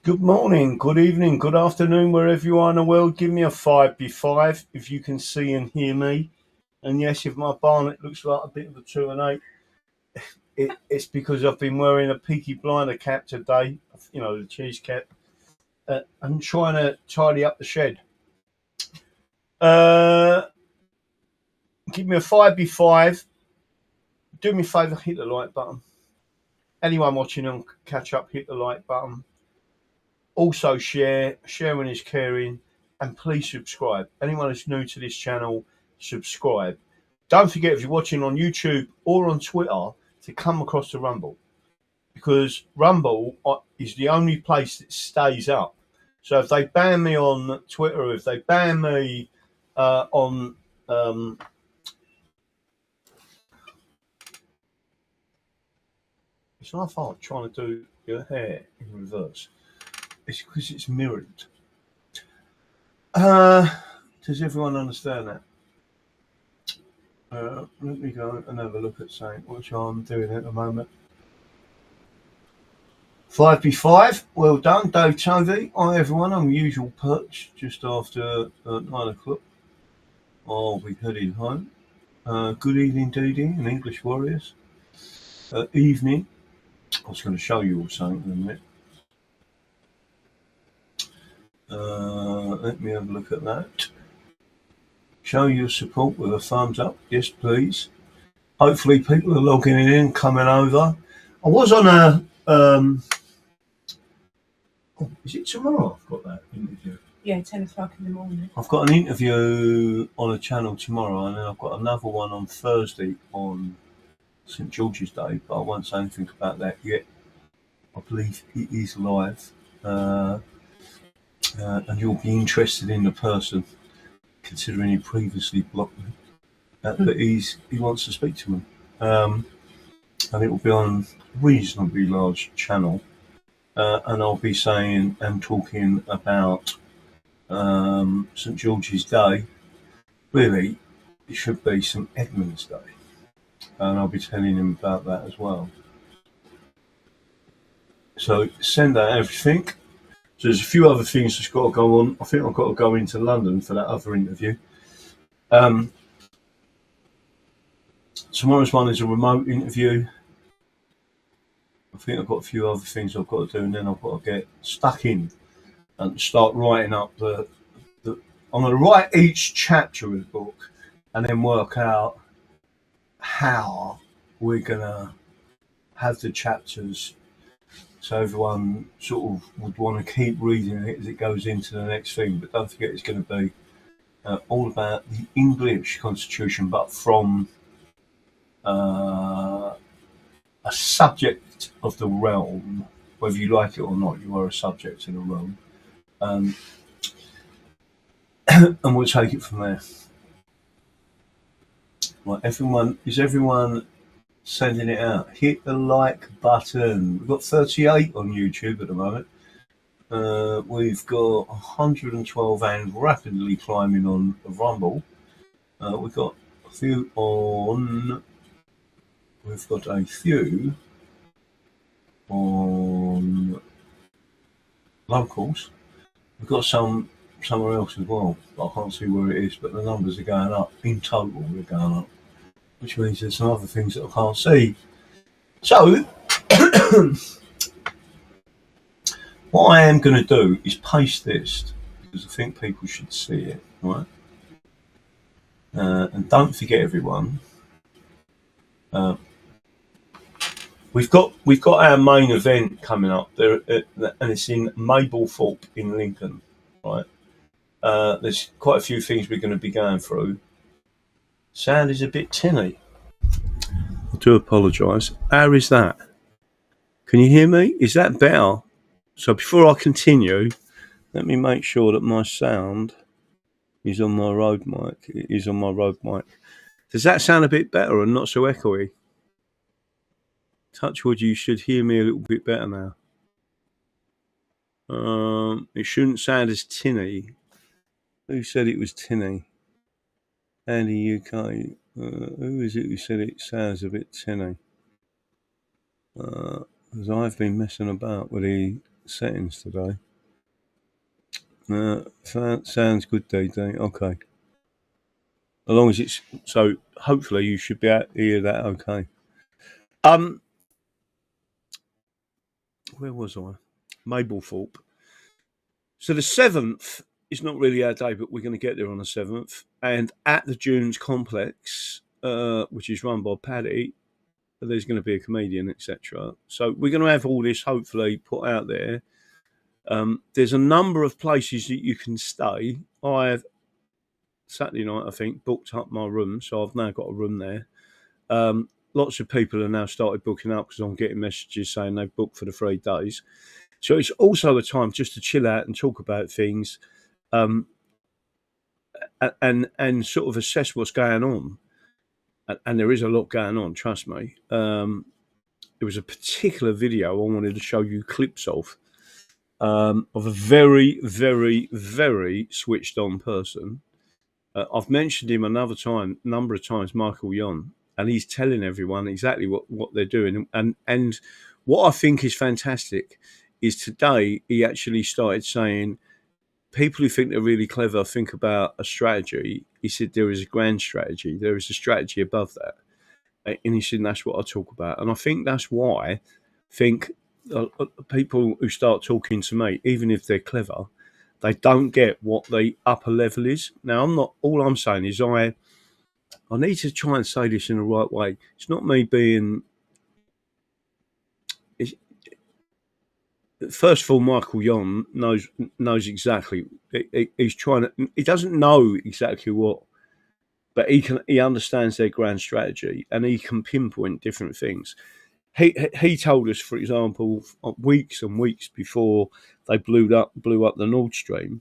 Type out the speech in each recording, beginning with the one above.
Good morning, good evening, good afternoon, wherever you are in the world. Give me a 5 if you can see and hear me. And yes, if my barnet looks like a bit of a 2 and 8, it's because I've been wearing a Peaky Blinder cap today, the cheese cap, and trying to tidy up the shed. Uh, Give me a 5. Do me a favour, hit the like button. Anyone watching on catch up, hit the like button. Also share, sharing is caring, and please subscribe. Anyone that's new to this channel, subscribe. Don't forget, if you're watching on YouTube or on Twitter, to come across to Rumble, because Rumble is the only place that stays up. So if they ban me on Twitter, if they ban me on it's not hard trying to do your hair in reverse. It's because it's mirrored. Does everyone understand that? Let me go and have a look at something, which I'm doing at the moment. 5 well done, Dave Tovey. Hi everyone, I'm usual perch, just after 9 o'clock. I'll be heading home. Good evening, Dee and English Warriors. Evening. I was going to show you all something in a minute. Let me have a look at that. Show your support with a thumbs up. Yes, please. Hopefully people are logging in, coming over. I was on a... is it tomorrow I've got that interview? Yeah, 10 o'clock in the morning. I've got an interview on a channel tomorrow, and then I've got another one on Thursday on St George's Day, but I won't say anything about that yet. I believe it is live, and you'll be interested in the person, considering he previously blocked me. But he wants to speak to me, and it will be on a reasonably large channel, and I'll be saying and talking about St George's Day. Really, it should be St Edmund's Day, and I'll be telling him about that as well. So send out everything. So there's a few other things that's got to go on. I think I've got to go into London for that other interview. Tomorrow's one is a remote interview. I think I've got a few other things I've got to do, and then I've got to get stuck in and start writing up the I'm going to write each chapter of the book and then work out how we're going to have the chapters so everyone sort of would want to keep reading it as it goes into the next thing. But don't forget, it's going to be all about the English Constitution, but from a subject of the realm. Whether you like it or not, you are a subject in the realm. And we'll take it from there. Right, is everyone sending it out? Hit the like button. We've got 38 on YouTube at the moment. We've got 112 and rapidly climbing on Rumble. We've got a few on locals. We've got some somewhere else as well, but I can't see where it is, but the numbers are going up. In total, they're going up, which means there's some other things that I can't see. So what I am going to do is paste this, because I think people should see it, right? And don't forget, everyone, we've got our main event coming up there, and it's in Mablethorpe in Lincoln, right? There's quite a few things we're going to be going through. Sound is a bit tinny. I do apologise. How is that? Can you hear me? Is that better? So before I continue, let me make sure that my sound is on my Rode mic. It is on my Rode mic. Does that sound a bit better and not so echoey? Touch wood, you should hear me a little bit better now. It shouldn't sound as tinny. Who said it was tinny? Andy UK. Who is it who said it sounds a bit tinny? Because I've been messing about with the settings today. Sounds good, DD. Okay. As long as it's so, hopefully you should be able to hear that. Okay. Where was I? Mablethorpe. So the 7th is not really our day, but we're going to get there on the 7th. And at the Dunes Complex, which is run by Paddy, there's going to be a comedian, etc. So we're going to have all this hopefully put out there. There's a number of places that you can stay. I have Saturday night, I think, booked up my room, so I've now got a room there. Lots of people have now started booking up because I'm getting messages saying they've booked for the 3 days. So it's also a time just to chill out and talk about things, and sort of assess what's going on. And there is a lot going on, trust me. There was a particular video I wanted to show you clips of a very, very, very switched on person. I've mentioned him number of times, Michael Yon, and he's telling everyone exactly what they're doing. And what I think is fantastic is today he actually started saying, people who think they're really clever think about a strategy. He said there is a grand strategy. There is a strategy above that. And he said that's what I talk about. And I think that's why I think people who start talking to me, even if they're clever, they don't get what the upper level is. Now, all I'm saying is I need to try and say this in the right way. It's not me being... First of all, Michael Yon knows exactly. He's trying to... He doesn't know exactly what, but he understands their grand strategy and he can pinpoint different things. He told us, for example, weeks and weeks before they blew up the Nord Stream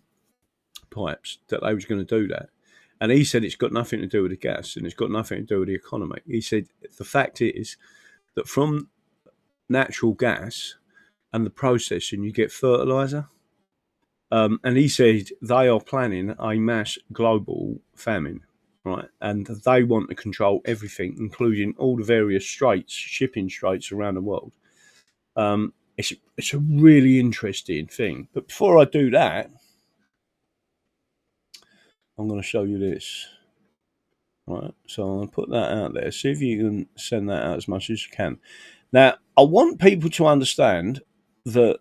pipes, that they was going to do that. And he said it's got nothing to do with the gas and it's got nothing to do with the economy. He said the fact is that from natural gas and the processing, you get fertilizer. And he said they are planning a mass global famine, right? And they want to control everything, including all the various shipping straits around the world. It's a really interesting thing. But before I do that, I'm going to show you this. Right, so I'm going to put that out there. See if you can send that out as much as you can. Now, I want people to understand that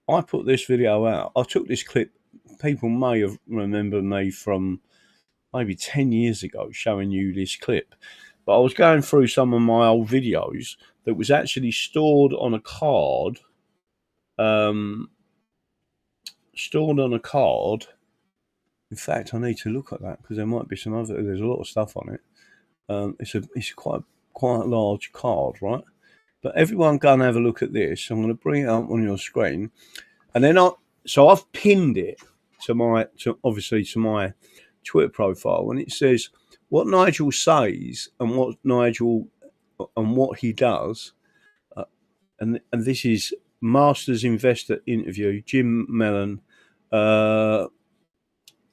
I put this video out. I took this clip. People may have remembered me from maybe 10 years ago showing you this clip. But I was going through some of my old videos that was actually stored on a card. In fact, I need to look at that because there might be some other. There's a lot of stuff on it. It's quite a large card, right? But everyone go and have a look at this. I'm going to bring it up on your screen, and then I've pinned it to my Twitter profile, and it says what Nigel says and what he does, and this is Masters Investor Interview, Jim Mellon.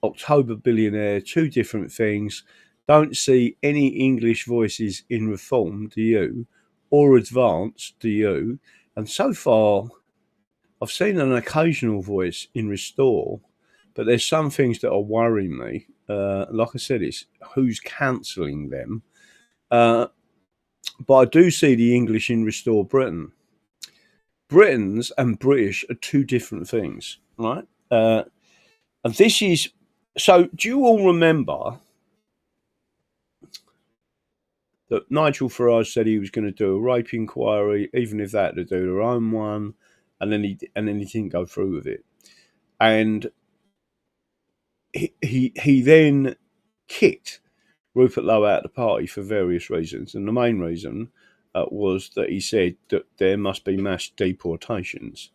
October Billionaire, 2 different things. Don't see any English voices in Reform, do you? Or Advance, do you? And so far, I've seen an occasional voice in Restore, but there's some things that are worrying me. Like I said, it's who's cancelling them. But I do see the English in Restore Britain. Britons and British are 2 different things, right? And this is... So, do you all remember that Nigel Farage said he was going to do a rape inquiry, even if they had to do their own one, and then he didn't go through with it, and he then kicked Rupert Lowe out of the party for various reasons, and the main reason was that he said that there must be mass deportations.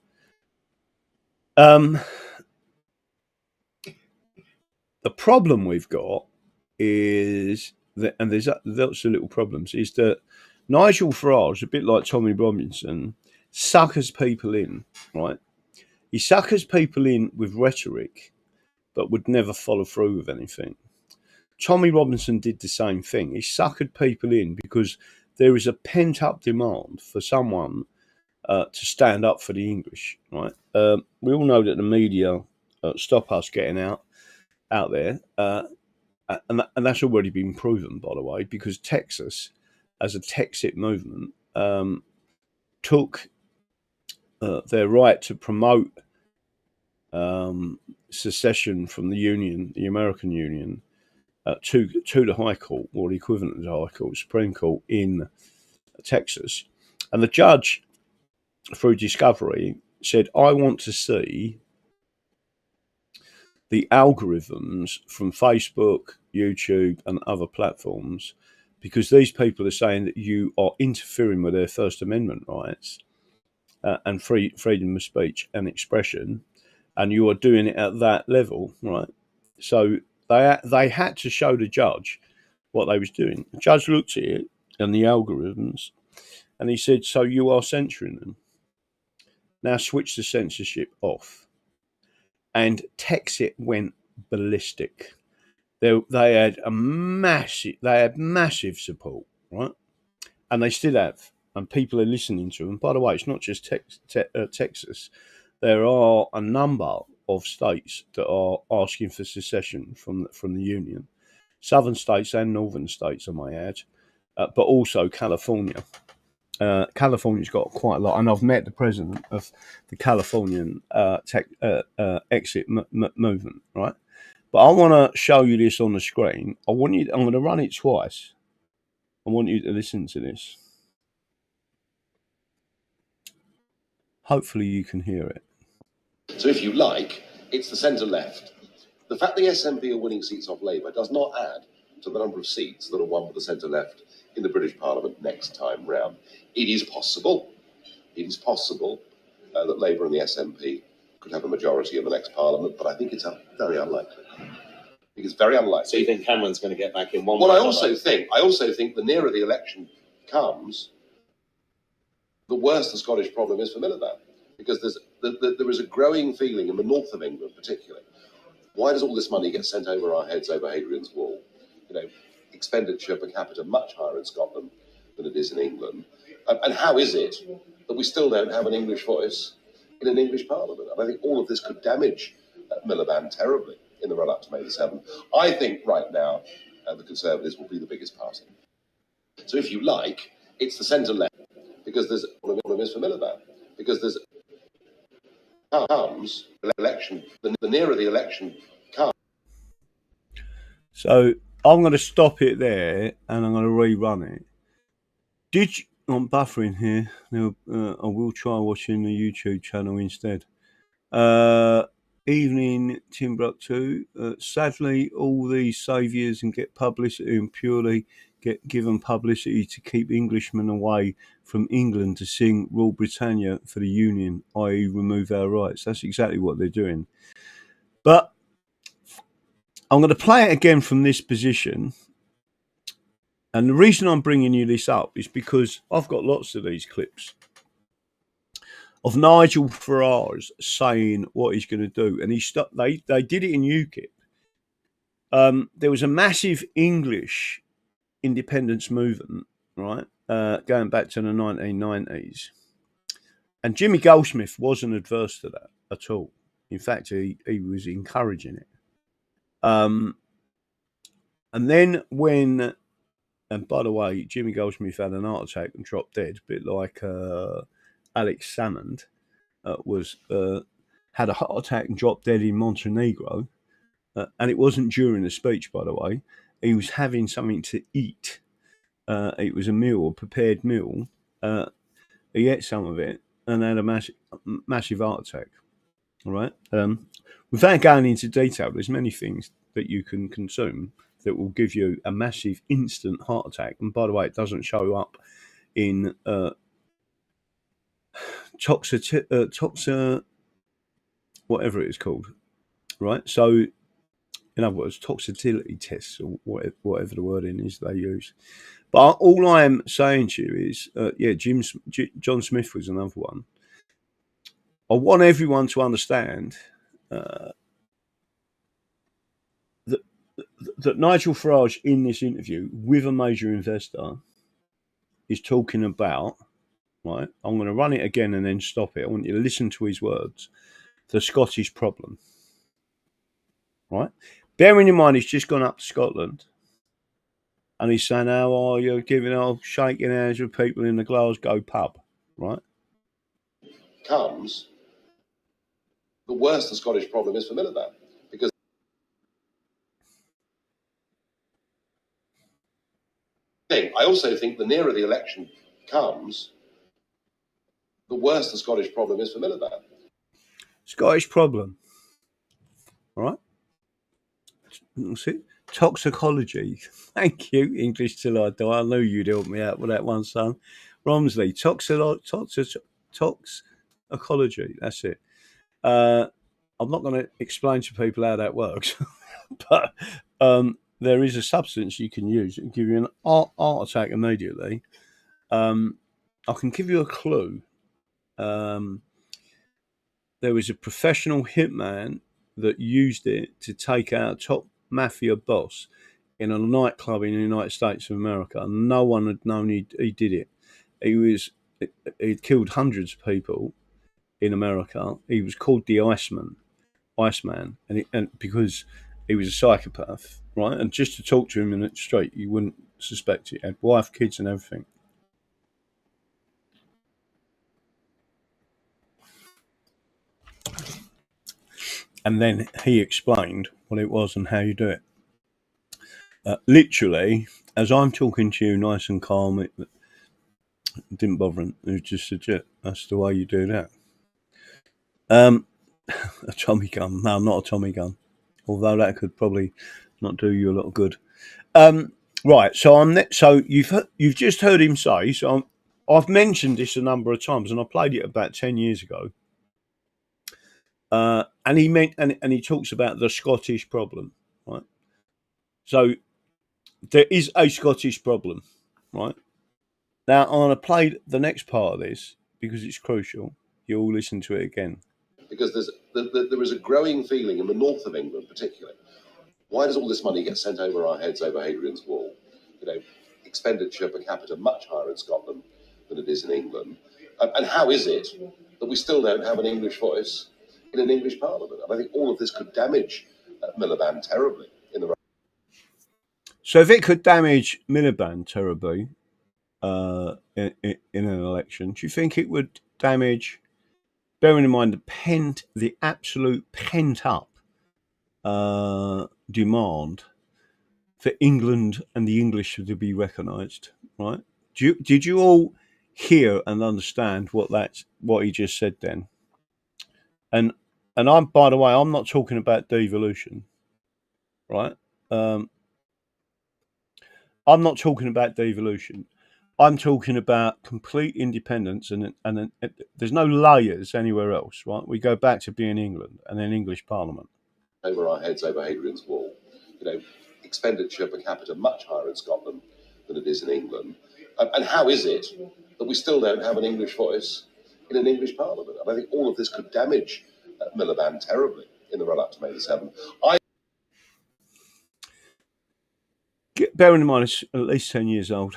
The problem we've got is that, and there's lots of little problems, is that Nigel Farage, a bit like Tommy Robinson, suckers people in, right? He suckers people in with rhetoric, but would never follow through with anything. Tommy Robinson did the same thing. He suckered people in because there is a pent-up demand for someone to stand up for the English, right? We all know that the media stop us getting out there, and that's already been proven, by the way, because Texas, as a Texit movement, took their right to promote secession from the Union, the American Union, to the High Court, or the equivalent of the High Court, Supreme Court in Texas. And the judge, through discovery, said, I want to see the algorithms from Facebook, YouTube, and other platforms, because these people are saying that you are interfering with their First Amendment rights and freedom of speech and expression, and you are doing it at that level, right? So they had to show the judge what they was doing. The judge looked at it and the algorithms, and he said, so you are censoring them. Now switch the censorship off. And Texit went ballistic. They had massive support, right? And they still have. And people are listening to them. By the way, it's not just Texas. There are a number of states that are asking for secession from the Union. Southern states and northern states, I may add, but also California. California's got quite a lot, and I've met the president of the Californian exit movement, right? But I want to show you this on the screen. I'm going to run it twice. I want you to listen to this. Hopefully you can hear it. So if you like, it's the centre-left. The fact the SNP are winning seats off Labour does not add to the number of seats that are won with the centre-left in the British Parliament next time round. It is possible that Labour and the SNP could have a majority in the next Parliament, but I think it's very unlikely. So you think Cameron's going to get back in one? Well, I also think the nearer the election comes, the worse the Scottish problem is for Miliband, because there is a growing feeling in the north of England, particularly. Why does all this money get sent over our heads over Hadrian's Wall? You know, expenditure per capita much higher in Scotland than it is in England. And how is it that we still don't have an English voice in an English Parliament? And I think all of this could damage Miliband terribly in the run-up to May the 7th. I think right now the Conservatives will be the biggest party. So if you like, it's the centre-left, because there's a problem is for Miliband, because there's comes election, the nearer the election comes. So I'm going to stop it there, and I'm going to rerun it. I'm buffering here. Now, I will try watching the YouTube channel instead. Evening, Timbuktu. Sadly, all these saviours and get publicity and purely get given publicity to keep Englishmen away from England to sing Rule Britannia for the Union, i.e. remove our rights. That's exactly what they're doing. But I'm going to play it again from this position. And the reason I'm bringing you this up is because I've got lots of these clips of Nigel Farage saying what he's going to do. And they did it in UKIP. There was a massive English independence movement, right, going back to the 1990s. And Jimmy Goldsmith wasn't adverse to that at all. In fact, he was encouraging it. And then when... And by the way, Jimmy Goldsmith had an heart attack and dropped dead, a bit like Alex Salmond had a heart attack and dropped dead in Montenegro. And it wasn't during the speech, by the way. He was having something to eat. It was a meal, a prepared meal. He ate some of it and had a massive heart attack. All right. Without going into detail, there's many things that you can consume that will give you a massive instant heart attack. And by the way, it doesn't show up in whatever it is called, right? So, in other words, toxicity tests or whatever the wording is they use. But all I'm saying to you is, John Smith was another one. I want everyone to understand that Nigel Farage in this interview with a major investor is talking about right? I'm going to run it again and then stop it. I want you to listen to his words. The Scottish problem, right? Bearing in mind, he's just gone up to Scotland and he's saying, how are you? Shaking hands with people in the Glasgow pub, right? Comes, the worse the Scottish problem is for Miliband. Because I also think the nearer the election comes, the worse the Scottish problem is for Miliband. Scottish problem, all right? That's it. Toxicology. Thank you, English till I die. I knew you'd help me out with that one, son. Romsley, toxicology. That's it. I'm not going to explain to people how that works, but there is a substance you can use. It can give you an heart attack immediately. I can give you a clue. There was a professional hitman that used it to take out a top mafia boss in a nightclub in the United States of America. No one had known he did it. He'd killed hundreds of people in America. He was called the Iceman, and because he was a psychopath, right? And just to talk to him in the street, you wouldn't suspect it. He had wife, kids, and everything. And then he explained what it was and how you do it. Literally, as I'm talking to you nice and calm, it didn't bother him. It was just legit. That's the way you do that. A Tommy gun. No, not a Tommy gun. Although that could probably not do you a lot of good. Right, so you've just heard him say, so I've mentioned this a number of times, and I played it about 10 years ago. And he talks about the Scottish problem, right? So there is a Scottish problem, right? Now I'm going to play the next part of this because it's crucial. You'll listen to it again. Because there is a growing feeling in the north of England, particularly. Why does all this money get sent over our heads over Hadrian's Wall? Expenditure per capita much higher in Scotland than it is in England. And how is it that we still don't have an English voice in an English parliament? And I think all of this could damage Miliband terribly in the. So if it could damage Miliband terribly in an election, do you think it would damage, bearing in mind the absolute pent-up demand for England and the English to be recognised, right? Did you all hear and understand what he just said then? And I'm, by the way, I'm not talking about devolution, right? I'm not talking about devolution. I'm talking about complete independence, and there's no layers anywhere else, right? We go back to being England and then English Parliament. Over our heads over Hadrian's Wall, expenditure per capita much higher in Scotland than it is in England. And how is it that we still don't have an English voice in an English Parliament? And I think all of this could damage Miliband terribly in the run-up to May the 7th. Bearing in mind it's at least 10 years old,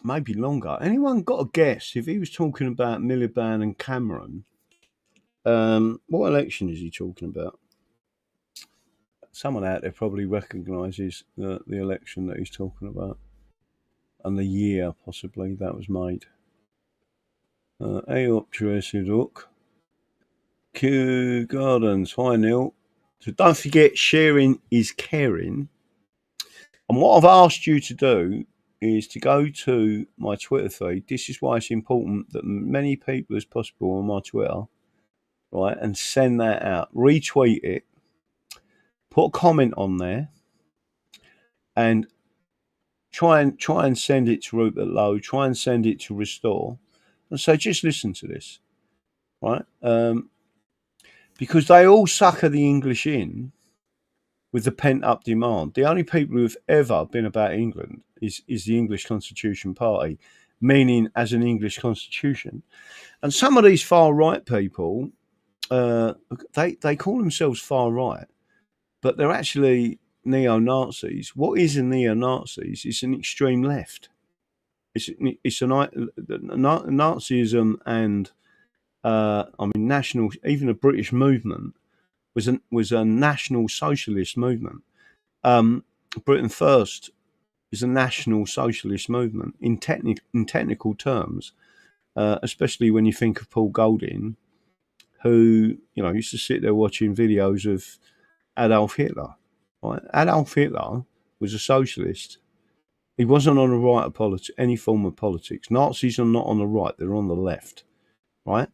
maybe longer. Anyone got a guess if he was talking about Miliband and Cameron? What election is he talking about? Someone out there probably recognises the election that he's talking about and the year possibly that was made. Kew Gardens. Hi, Neil. So don't forget, sharing is caring. And what I've asked you to do is to go to my Twitter feed. This is why it's important that many people as possible on my Twitter, right, and send that out. Retweet it. Put a comment on there. And try and send it to Rupert Lowe. Try and send it to Restore. And say, just listen to this, right? Because they all sucker the English in with the pent-up demand. The only people who have ever been about England is the English Constitution Party, meaning as an English constitution. And some of these far-right people, they call themselves far-right, but they're actually neo-Nazis. What is a neo-Nazis? It's an extreme left. it's Nazism and national. Even the British movement was a national socialist movement. Britain First is a national socialist movement in technical terms, especially when you think of Paul Golding, who used to sit there watching videos of Adolf Hitler. Right? Adolf Hitler was a socialist. He wasn't on the right of any form of politics. Nazis are not on the right; they're on the left. Right.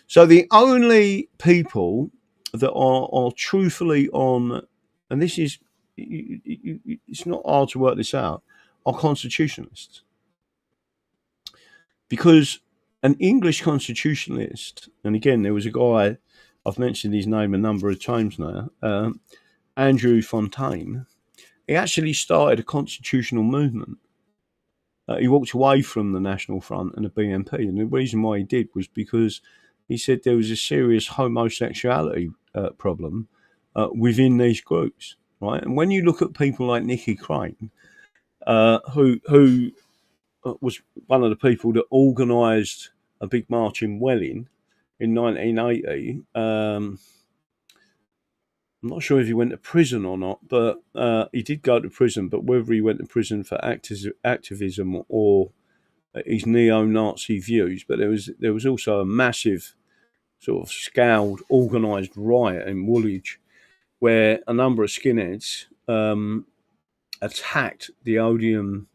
So the only people that are truthfully on, and this is, it's not hard to work this out, are constitutionalists. Because an English constitutionalist, and again, there was a guy, I've mentioned his name a number of times now, Andrew Fontaine. He actually started a constitutional movement. He walked away from the National Front and the BNP, and the reason why he did was because he said there was a serious homosexuality problem within these groups, right? And when you look at people like Nicky Crane, who was one of the people that organised a big march in Welling in 1980. I'm not sure if he went to prison or not, but he did go to prison. But whether he went to prison for activism or his neo-Nazi views, but there was also a massive sort of scowled, organised riot in Woolwich, where a number of skinheads attacked the Odeon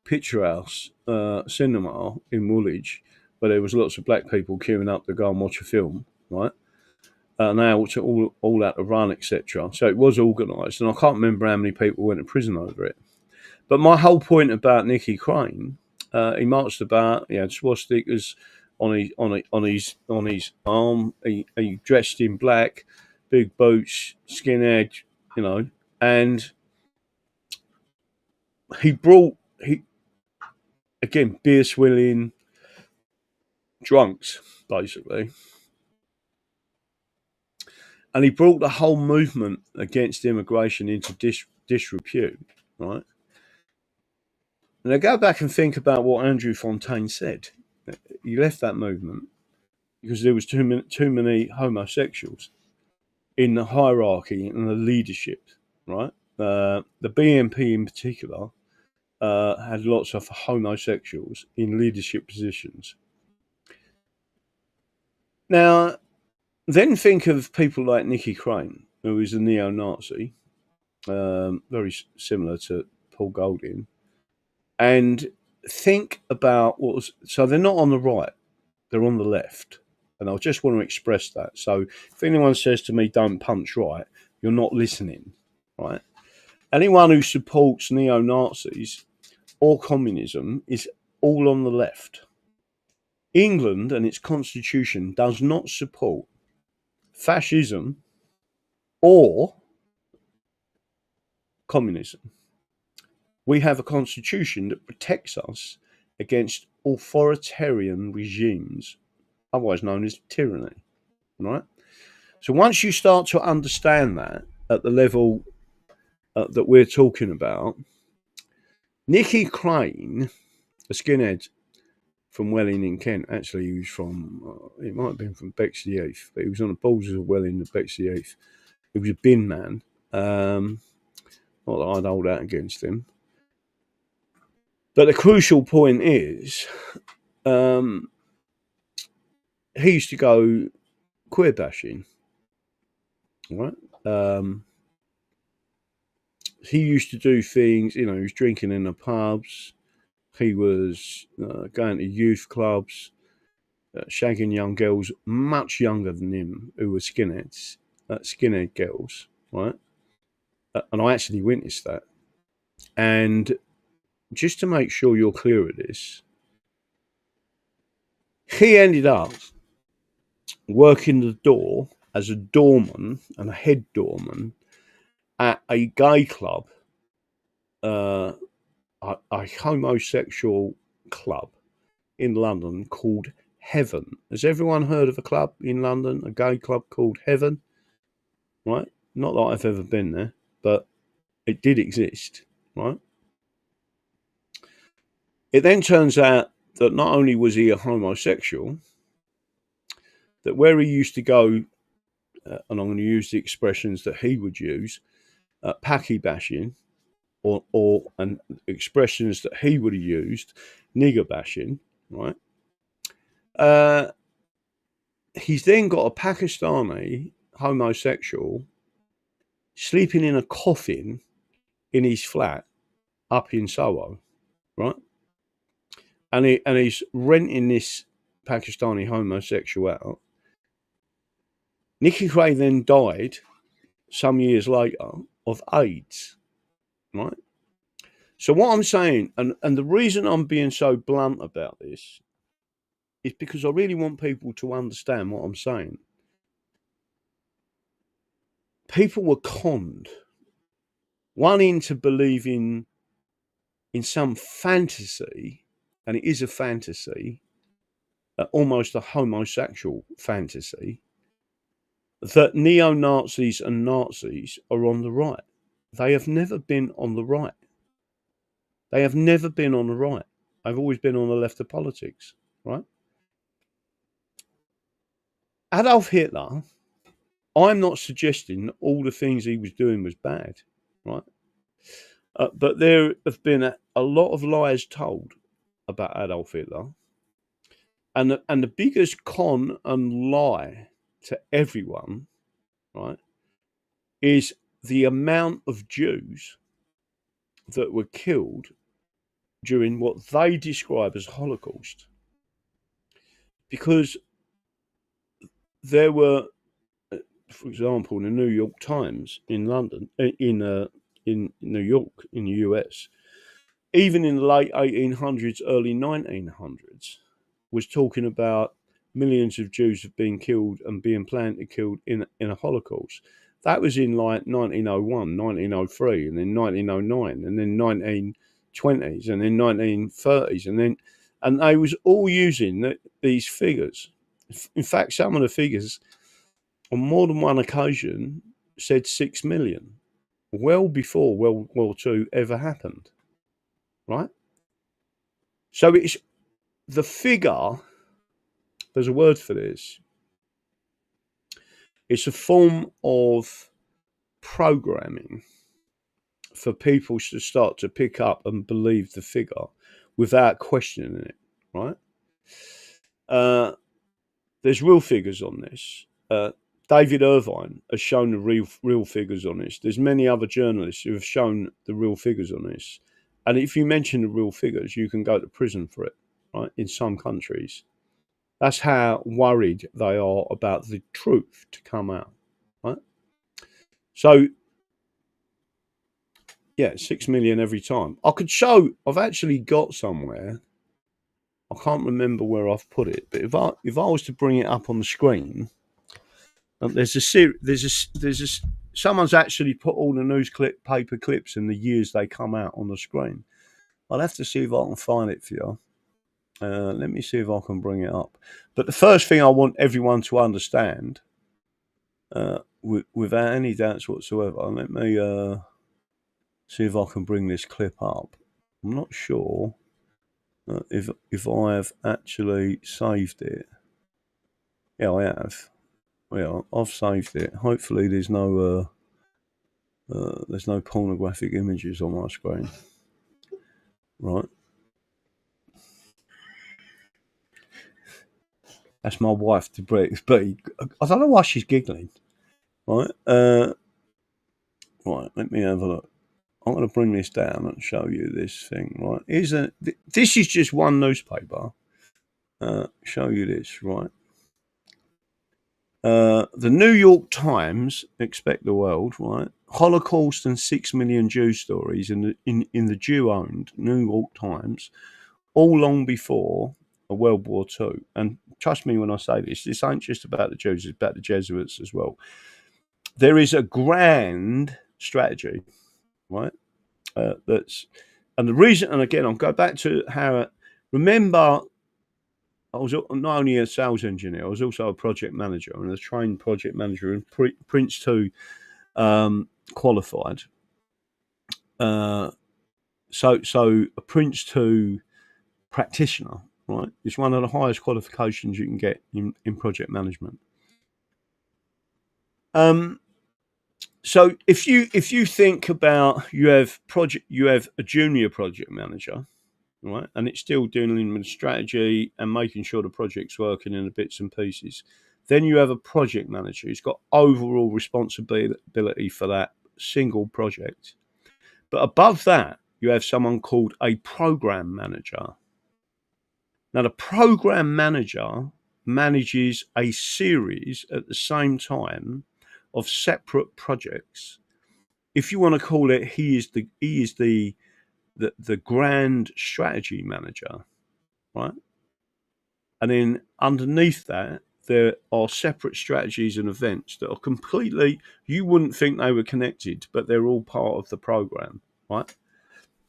Picture House cinema in Woolwich, where there was lots of black people queuing up to go and watch a film, right? And they all had to run, etc. So it was organised, and I can't remember how many people went to prison over it. But my whole point about Nicky Crane, he marched about, he had swastikas on his arm. He dressed in black, big boots, skinhead, and he again, beer swilling drunks, basically. And he brought the whole movement against immigration into disrepute, right? And I go back and think about what Andrew Fontaine said. He left that movement because there was too many homosexuals in the hierarchy and the leadership, right? The BNP in particular had lots of homosexuals in leadership positions. Now, then think of people like Nicky Crane, who is a neo-Nazi, very similar to Paul Golding, and think about so they're not on the right, they're on the left. And I just want to express that. So if anyone says to me, don't punch right, you're not listening, right? Anyone who supports neo-Nazis or communism is all on the left. England and its constitution does not support fascism or communism. We have a constitution that protects us against authoritarian regimes, otherwise known as tyranny, right? So once you start to understand that at the level that we're talking about, Nicky Crane, a skinhead from Welling in Kent, actually he was from, it might have been from Bexley Heath, but he was on the borders of Welling and Bexley Heath. He was a bin man. Not that I'd hold out against him. But the crucial point is, he used to go queer bashing, right? He used to do things, he was drinking in the pubs. He was going to youth clubs, shagging young girls much younger than him who were skinheads, skinhead girls, right? And I actually witnessed that. And just to make sure you're clear of this, he ended up working the door as a doorman and a head doorman at a gay club, a homosexual club in London called Heaven. Has everyone heard of a club in London, a gay club called Heaven? Right? Not that I've ever been there, but it did exist, right? It then turns out that not only was he a homosexual, that where he used to go, and I'm going to use the expressions that he would use, packy bashing, and expressions that he would have used, nigger bashing, right? He's then got a Pakistani homosexual sleeping in a coffin in his flat up in Soho, right? And he's renting this Pakistani homosexual out. Nicky Cray then died some years later of AIDS, right? So what I'm saying, and the reason I'm being so blunt about this is because I really want people to understand what I'm saying. People were conned, one into believing in some fantasy, and it is a fantasy, almost a homosexual fantasy, that neo-Nazis and Nazis are on the right. They have never been on the right. They have never been on the right. They've always been on the left of politics, right? Adolf Hitler, I'm not suggesting that all the things he was doing was bad, right? But there have been a lot of lies told about Adolf Hitler. And the biggest con and lie to everyone, right, is the amount of Jews that were killed during what they describe as Holocaust. Because there were, for example, the New York Times in London, in New York, in the US, even in the late 1800s, early 1900s, was talking about millions of Jews have been killed and being planned to killed in a Holocaust. That was in like 1901, 1903, and then 1909, and then 1920s, and then 1930s, and they was all using these figures. In fact, some of the figures, on more than one occasion, said 6 million, well before World War II ever happened, right? So it's the figure, there's a word for this, it's a form of programming for people to start to pick up and believe the figure without questioning it, right? There's real figures on this. David Irvine has shown the real figures on this. There's many other journalists who have shown the real figures on this. And if you mention the real figures, you can go to prison for it, right? In some countries. That's how worried they are about the truth to come out, right? So, yeah, 6 million every time. I could show, I've actually got somewhere, I can't remember where I've put it, but if I was to bring it up on the screen, someone's actually put all the paper clips and the years they come out on the screen. I'll have to see if I can find it for you. Let me see if I can bring it up. But the first thing I want everyone to understand, without any doubts whatsoever, let me see if I can bring this clip up. I'm not sure if I have actually saved it. Yeah, I have. Yeah, I've saved it. Hopefully, there's no pornographic images on my screen. Right. That's my wife, but I don't know why she's giggling. Right. Right. Let me have a look. I'm going to bring this down and show you this thing. Right. This is just one newspaper. Show you this. Right. The New York Times, expect the world, right? Holocaust and 6 million Jew stories in the Jew-owned New York Times, all long before World War II. And trust me when I say this ain't just about the Jews, it's about the Jesuits as well. There is a grand strategy, right? And the reason, and again, I'll go back to how, remember, I was not only a sales engineer, I was also a project manager and a trained project manager, and Prince 2 qualified. So a Prince 2 practitioner, right? It's one of the highest qualifications you can get in project management. So if you think about you have a junior project manager, right, and it's still dealing with strategy and making sure the project's working in the bits and pieces. Then you have a project manager who's got overall responsibility for that single project. But above that, you have someone called a program manager. Now, the program manager manages a series at the same time of separate projects. If you want to call it, he is the grand strategy manager, right? And then underneath that, there are separate strategies and events that are completely, you wouldn't think they were connected, but they're all part of the program, right?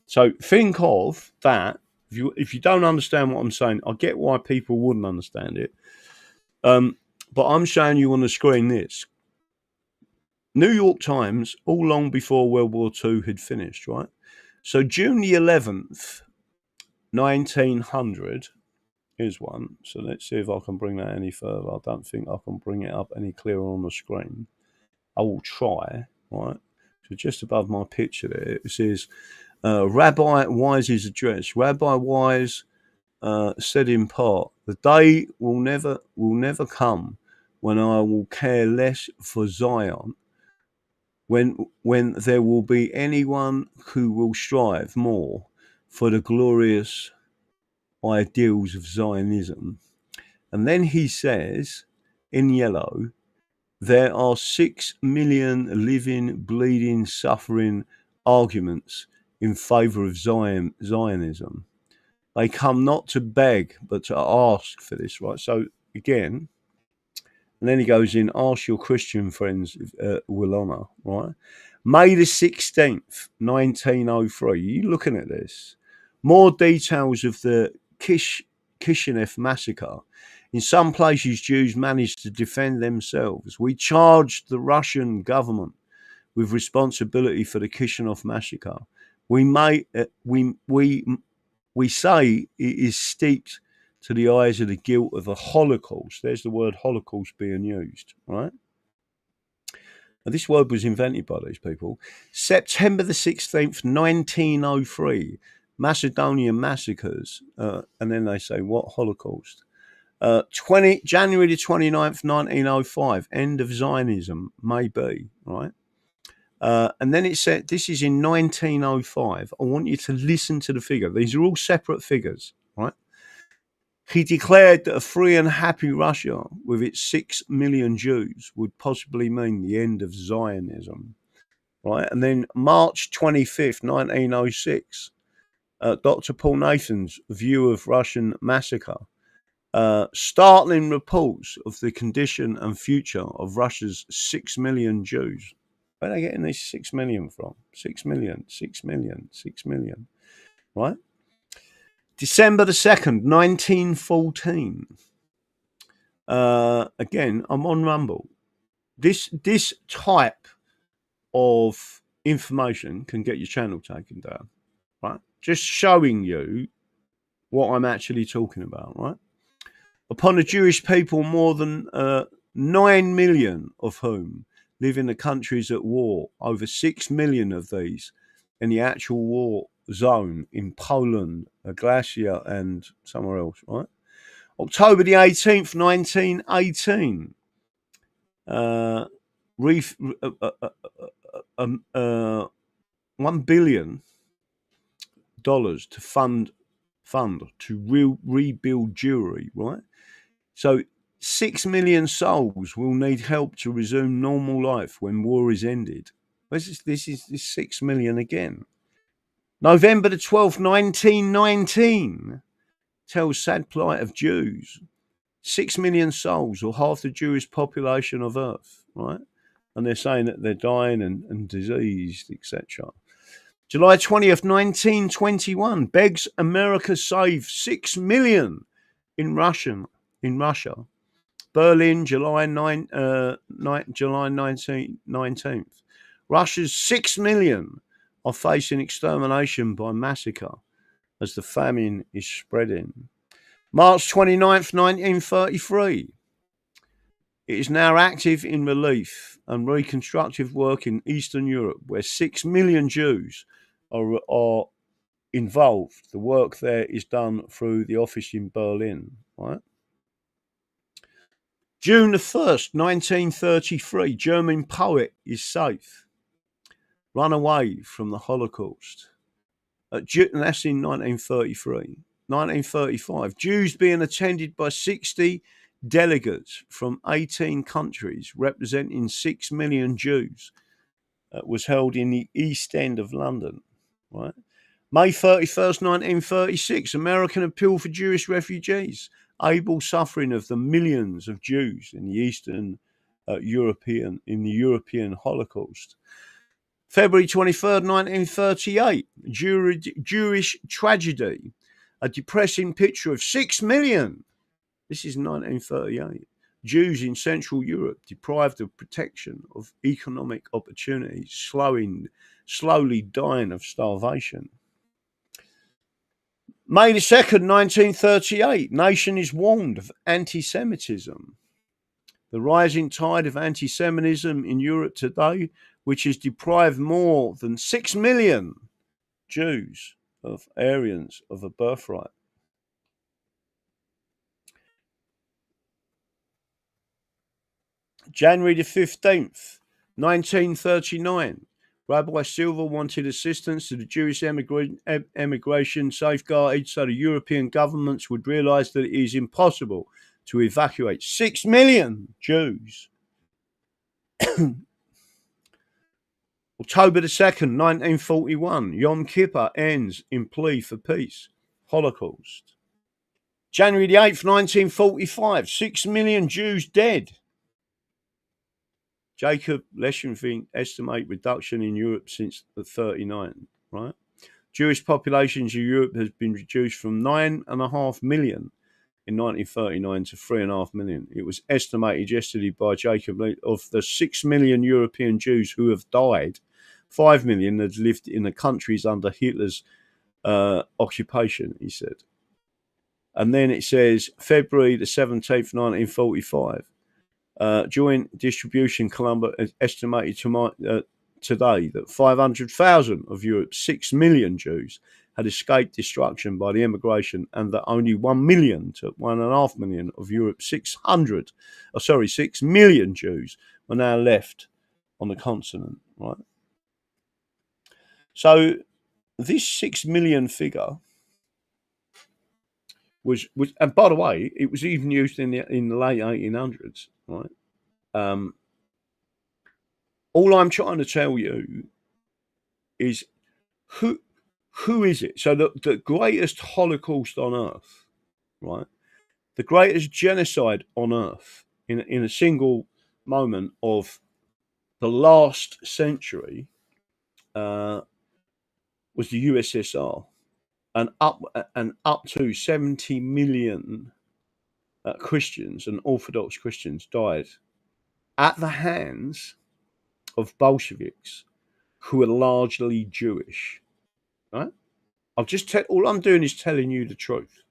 So think of that. If you don't understand what I'm saying, I get why people wouldn't understand it. But I'm showing you on the screen this. New York Times, all long before World War II had finished, right? So June the 11th, 1900, here's one. So let's see if I can bring that any further. I don't think I can bring it up any clearer on the screen. I will try, right? So just above my picture there, it says, Rabbi Wise's address. Rabbi Wise said in part, the day will never come when I will care less for Zion, when there will be anyone who will strive more for the glorious ideals of Zionism. And then he says, in yellow, there are 6 million living, bleeding, suffering arguments in favor of Zionism. They come not to beg, but to ask for this, right? So again, and then he goes in, ask your Christian friends will honour, right? May the 16th, 1903, you looking at this. More details of the Kishinev massacre. In some places, Jews managed to defend themselves. We charged the Russian government with responsibility for the Kishinev massacre. We say it is steeped to the eyes of the guilt of a Holocaust. There's the word Holocaust being used, right? And this word was invented by these people. September the 16th, 1903, Macedonian massacres. And then they say, what Holocaust? January the 29th, 1905, end of Zionism, maybe, right? And then it said, this is in 1905. I want you to listen to the figure. These are all separate figures, right? He declared that a free and happy Russia with its 6 million Jews would possibly mean the end of Zionism, right? And then March 25th, 1906, Dr. Paul Nathan's view of Russian massacre. Startling reports of the condition and future of Russia's 6 million Jews. Where are they getting these 6 million from? 6 million, 6 million, 6 million, right? December the 2nd, 1914. Again, I'm on Rumble. This type of information can get your channel taken down, right? Just showing you what I'm actually talking about, right? Upon the Jewish people, more than 9 million of whom live in the countries at war, over 6 million of these in the actual war zone in Poland, Glacia, and somewhere else, right? October the 18th, 1918, $1 billion to fund to rebuild Jewry, right? So 6 million souls will need help to resume normal life when war is ended. This is 6 million again. November the 12th, 1919, tells sad plight of Jews. 6 million souls, or half the Jewish population of Earth, right? And they're saying that they're dying and diseased, etc. July 20th, 1921, begs America save 6 million in Russia. Berlin, July 19th. Russia's 6 million are facing extermination by massacre. as the famine is spreading. March 29th, 1933. It is now active in relief and reconstructive work in Eastern Europe, where 6 million Jews are involved. The work there is done through the office in Berlin. Right? June the 1st, 1933, German poet is safe. Run away from the Holocaust. And that's in 1933. 1935, Jews being attended by 60 delegates from 18 countries representing 6 million Jews was held in the East End of London. Right? May 31st, 1936, American appeal for Jewish refugees, able suffering of the millions of Jews in the Eastern European Holocaust. February 23rd, 1938, Jewish tragedy, a depressing picture of 6 million. This is 1938. Jews in Central Europe deprived of protection, of economic opportunities, slowly dying of starvation. May the 2nd, 1938, nation is warned of anti-Semitism. The rising tide of anti-Semitism in Europe today, which has deprived more than 6 million Jews of Aryans of a birthright. January the 15th, 1939, Rabbi Silver wanted assistance to the Jewish emigration safeguarded so the European governments would realise that it is impossible to evacuate 6 million Jews. October the 2nd, 1941, Yom Kippur ends in plea for peace. Holocaust. January the 8th, 1945, 6 million Jews dead. Jacob Leschenfink estimate reduction in Europe since the 39, right? Jewish populations in Europe has been reduced from 9.5 million in 1939 to 3.5 million. It was estimated yesterday by Jacob of the 6 million European Jews who have died, 5 million had lived in the countries under Hitler's occupation, he said. And then it says February the 17th, 1945. Joint Distribution Columbia estimated today that 500,000 of Europe's 6 million Jews had escaped destruction by the immigration, and that only 1 million to 1.5 million of Europe's 6 million Jews were now left on the continent. Right. So this 6 million figure was, and by the way, it was even used in the late 1800s. Right. All I'm trying to tell you is who is it? So the greatest Holocaust on earth, right? The greatest genocide on earth in a single moment of the last century was the USSR, and up to 70 million Christians and Orthodox Christians died at the hands of Bolsheviks who are largely Jewish, right? All I'm doing is telling you the truth.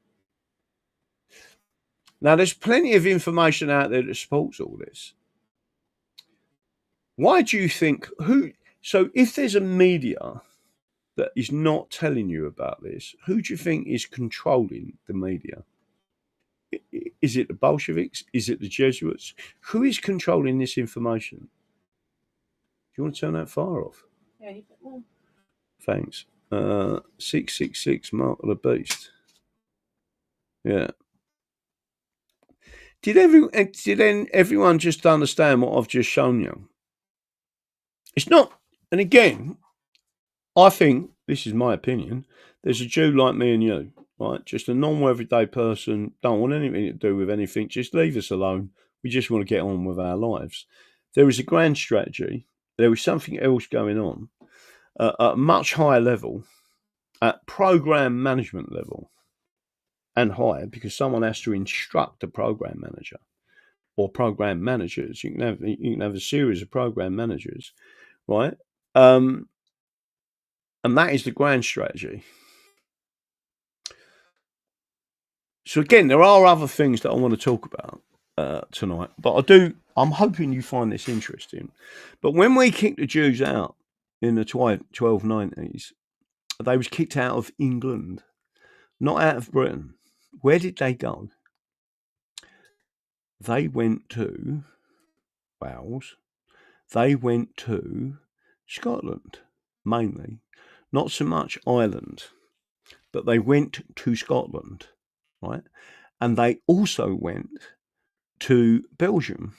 Now, there's plenty of information out there that supports all this. Why do you think so if there's a media that is not telling you about this, who do you think is controlling the media? Is it the Bolsheviks? Is it the Jesuits? Who is controlling this information? Do you want to turn that fire off? Yeah, you put more. Thanks. 666 Mark of the Beast. Yeah. Did everyone just understand what I've just shown you? It's not, and again, I think, this is my opinion, there's a Jew like me and you, right? Just a normal everyday person, don't want anything to do with anything, just leave us alone. We just want to get on with our lives. There is a grand strategy. There is something else going on at a much higher level, at program management level, and higher, because someone has to instruct the program manager or program managers. You can have a series of program managers, right? And that is the grand strategy. So again, there are other things that I want to talk about tonight, but I'm hoping you find this interesting. But when we kicked the Jews out in the 1290s, they was kicked out of England, not out of Britain. Where did they go? They went to Wales. They went to Scotland, mainly. Not so much Ireland, but they went to Scotland, right? And they also went to Belgium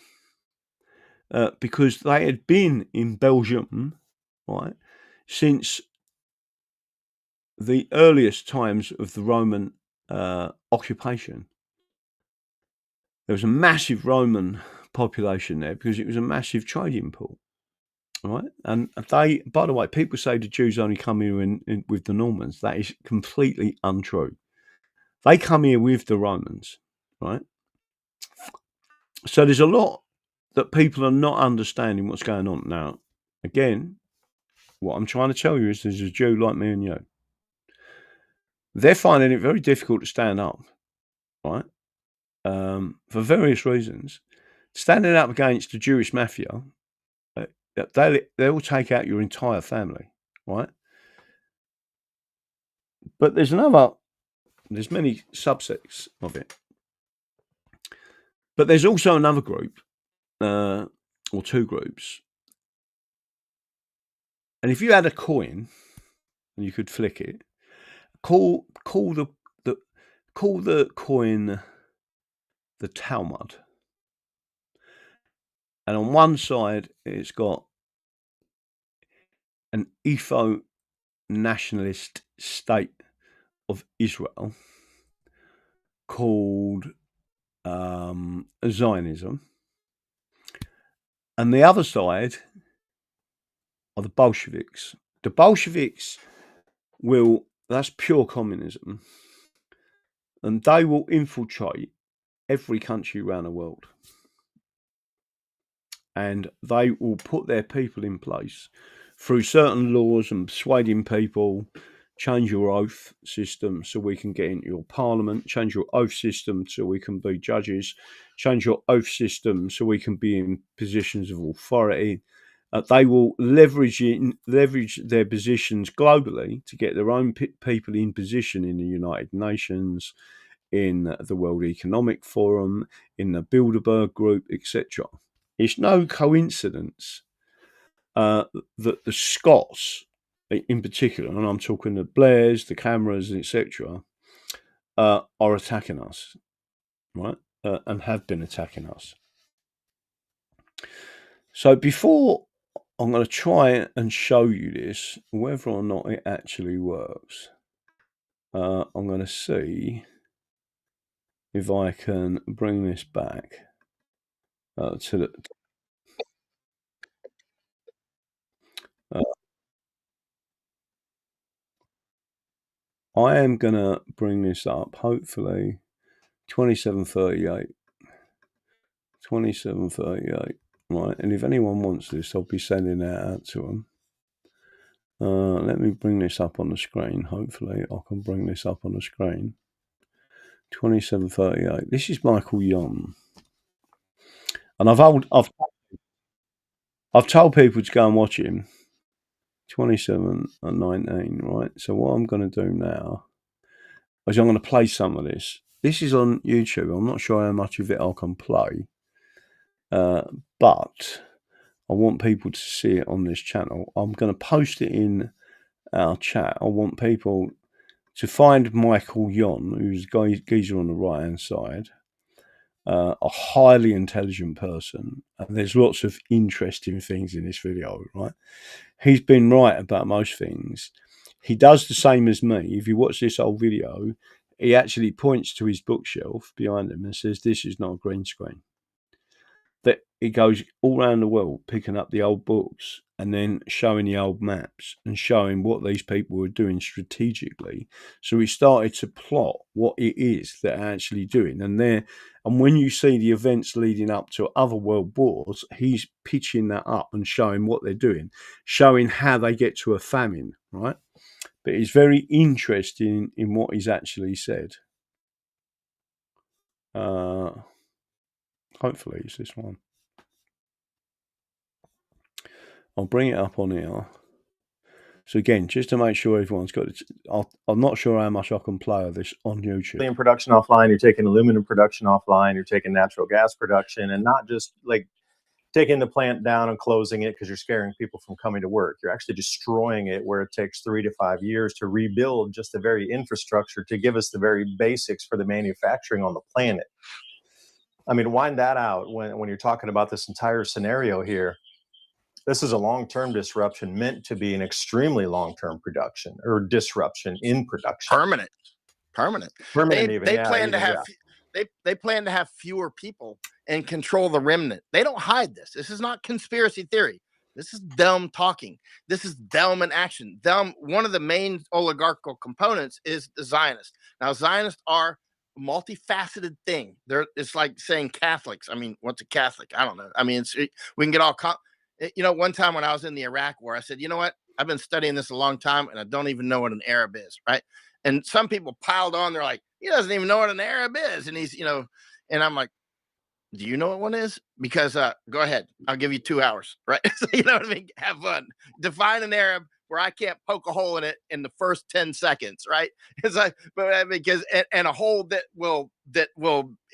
because they had been in Belgium, right, since the earliest times of the Roman occupation. There was a massive Roman population there because it was a massive trading pool, right? And they, by the way, people say the Jews only come here in with the Normans. That is completely untrue. They come here with the Romans, right? So there's a lot that people are not understanding what's going on now. Again, what I'm trying to tell you is there's a Jew like me and you. They're finding it very difficult to stand up, right? For various reasons. Standing up against the Jewish mafia, they will take out your entire family, right? But there's many subsects of it. But there's also another group, or two groups. And if you had a coin and you could flick it, call the coin the Talmud. And on one side it's got an ethno-nationalist state of Israel called Zionism. And the other side are the Bolsheviks. The Bolsheviks that's pure communism. And they will infiltrate every country around the world. And they will put their people in place through certain laws and persuading people, change your oath system so we can get into your parliament, change your oath system so we can be judges, change your oath system so we can be in positions of authority. They will leverage their positions globally to get their own people in position in the United Nations, in the World Economic Forum, in the Bilderberg Group, etc. It's no coincidence that the Scots, in particular, and I'm talking the Blairs, the Camerons, etc., are attacking us, right? And have been attacking us. So before I'm going to try and show you this, whether or not it actually works, I'm going to see if I can bring this back to the... I am going to bring this up, hopefully, 2738, right? And if anyone wants this, I'll be sending that out to them. Let me bring this up on the screen. Hopefully, I can bring this up on the screen. 2738. This is Michael Young. And I've told people to go and watch him. 27 and 19, right? So what I'm going to do now is I'm going to play some of this. This is on YouTube. I'm not sure how much of it I can play, but I want people to see it on this channel. I'm going to post it in our chat. I want people to find Michael Yon, who's the geezer on the right-hand side, a highly intelligent person. And there's lots of interesting things in this video, right? He's been right about most things. He does the same as me. If you watch this old video, he actually points to his bookshelf behind him and says, this is not a green screen. That he goes all around the world picking up the old books and then showing the old maps and showing what these people were doing strategically. So he started to plot what it is they're actually doing. And when you see the events leading up to other world wars, he's pitching that up and showing what they're doing, showing how they get to a famine, right? But it's very interesting in what he's actually said. Hopefully it's this one. I'll bring it up on here. So again, just to make sure everyone's got it, I'm not sure how much I can play of this on YouTube. In production offline, you're taking aluminum production offline, you're taking natural gas production, and not just like taking the plant down and closing it because you're scaring people from coming to work. You're actually destroying it, where it takes 3 to 5 years to rebuild just the very infrastructure to give us the very basics for the manufacturing on the planet. I mean, wind that out when you're talking about this entire scenario here. This is a long-term disruption meant to be an extremely long-term production or disruption in production. Permanent. They plan to have they plan to have fewer people and control the remnant. They don't hide this. This is not conspiracy theory. This is them talking. This is them in action. One of the main oligarchical components is the Zionists. Now, Zionists are a multifaceted thing. It's like saying Catholics. I mean, what's a Catholic? I don't know. I mean, we can get all. One time when I was in the Iraq War, I said, you know what? I've been studying this a long time, and I don't even know what an Arab is, right? And some people piled on. They're like, he doesn't even know what an Arab is. And he's, and I'm like, do you know what one is? Because go ahead. I'll give you 2 hours, right? So, you know what I mean? Have fun. Define an Arab where I can't poke a hole in it in the first 10 seconds, right? It's like, because a hole that will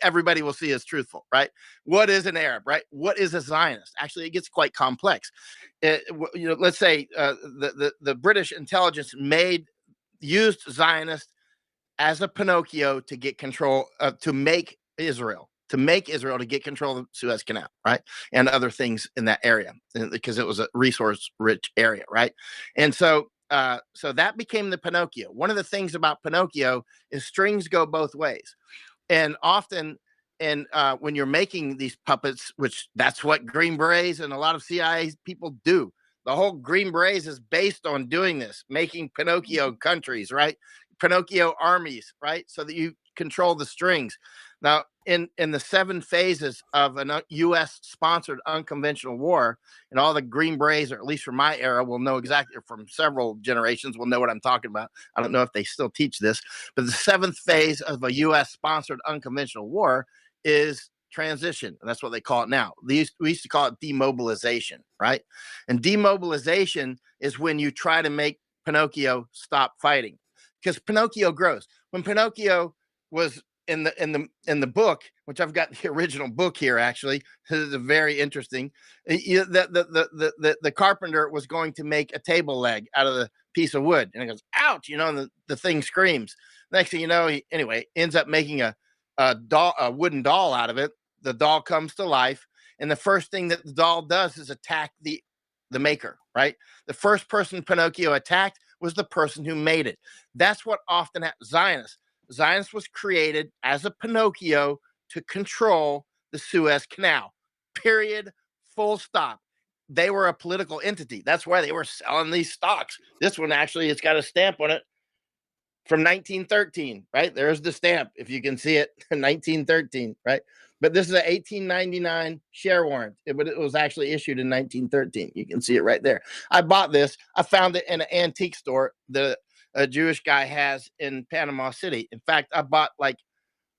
everybody will see as truthful, right? What is an Arab, right? What is a Zionist? Actually, it gets quite complex. Let's say the British intelligence used Zionist as a Pinocchio to get control, to make Israel to get control of the Suez Canal, right? And other things in that area, because it was a resource-rich area, right? And so that became the Pinocchio. One of the things about Pinocchio is strings go both ways. And often, when you're making these puppets, which that's what Green Berets and a lot of CIA people do, the whole Green Berets is based on doing this, making Pinocchio countries, right? Pinocchio armies, right? So that you control the strings. Now, in the 7 phases of a U.S.-sponsored unconventional war, and all the Green Berets, or at least from my era, will know exactly, or from several generations, will know what I'm talking about. I don't know if they still teach this, but the 7th phase of a U.S.-sponsored unconventional war is transition, and that's what they call it now. We used to call it demobilization, right? And demobilization is when you try to make Pinocchio stop fighting, because Pinocchio grows. When Pinocchio was in the book, which I've got the original book here, actually, this is very interesting. The carpenter was going to make a table leg out of the piece of wood, and he goes, ouch, and the thing screams. Next thing you know, he ends up making a wooden doll out of it. The doll comes to life, and the first thing that the doll does is attack the maker, right? The first person Pinocchio attacked was the person who made it. That's what often happens. Zionist was created as a Pinocchio to control the Suez Canal. Period. Full stop. They were a political entity. That's why they were selling these stocks. This one actually, it's got a stamp on it from 1913, right? There's the stamp, if you can see it, 1913, right? But this is an 1899 share warrant, but it was actually issued in 1913. You can see it right there. I bought this. I found it in an antique store that a Jewish guy has in Panama City. In fact, I bought like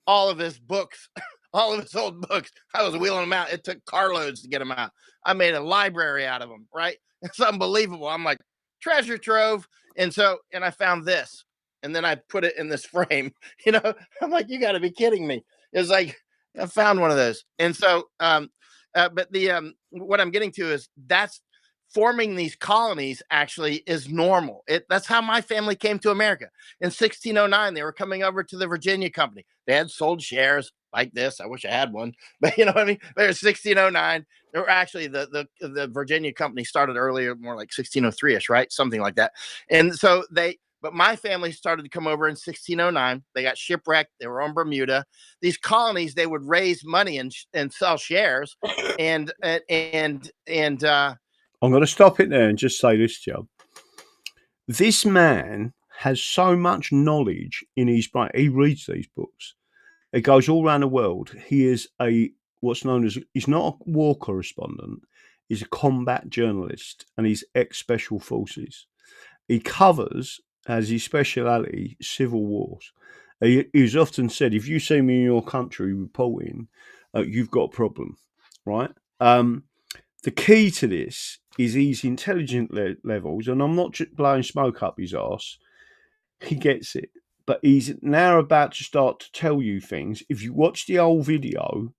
all of his books, all of his old books. I was wheeling them out. It took carloads to get them out. I made a library out of them, right? It's unbelievable. I'm like, treasure trove. And I found this. And then I put it in this frame. I'm like, you got to be kidding me. It's like, I found one of those. And so, but what I'm getting to is that's forming these colonies actually is normal. That's how my family came to America. In 1609, they were coming over to the Virginia Company. They had sold shares like this. I wish I had one, but you know what I mean? They were 1609. They were actually the Virginia Company started earlier, more like 1603-ish, right? Something like that. And so but my family started to come over in 1609. They got shipwrecked. They were on Bermuda. These colonies, they would raise money and sell shares. And I'm going to stop it there and just say this, Joe. This man has so much knowledge in his brain. He reads these books. It goes all around the world. He is what's known as, he's not a war correspondent. He's a combat journalist, and he's ex-special forces. He covers, as his speciality, civil wars. he's often said, if you see me in your country reporting, you've got a problem, right? The key to this is his intelligence levels, and I'm not just blowing smoke up his arse. He gets it, but he's now about to start to tell you things. If you watch the old video,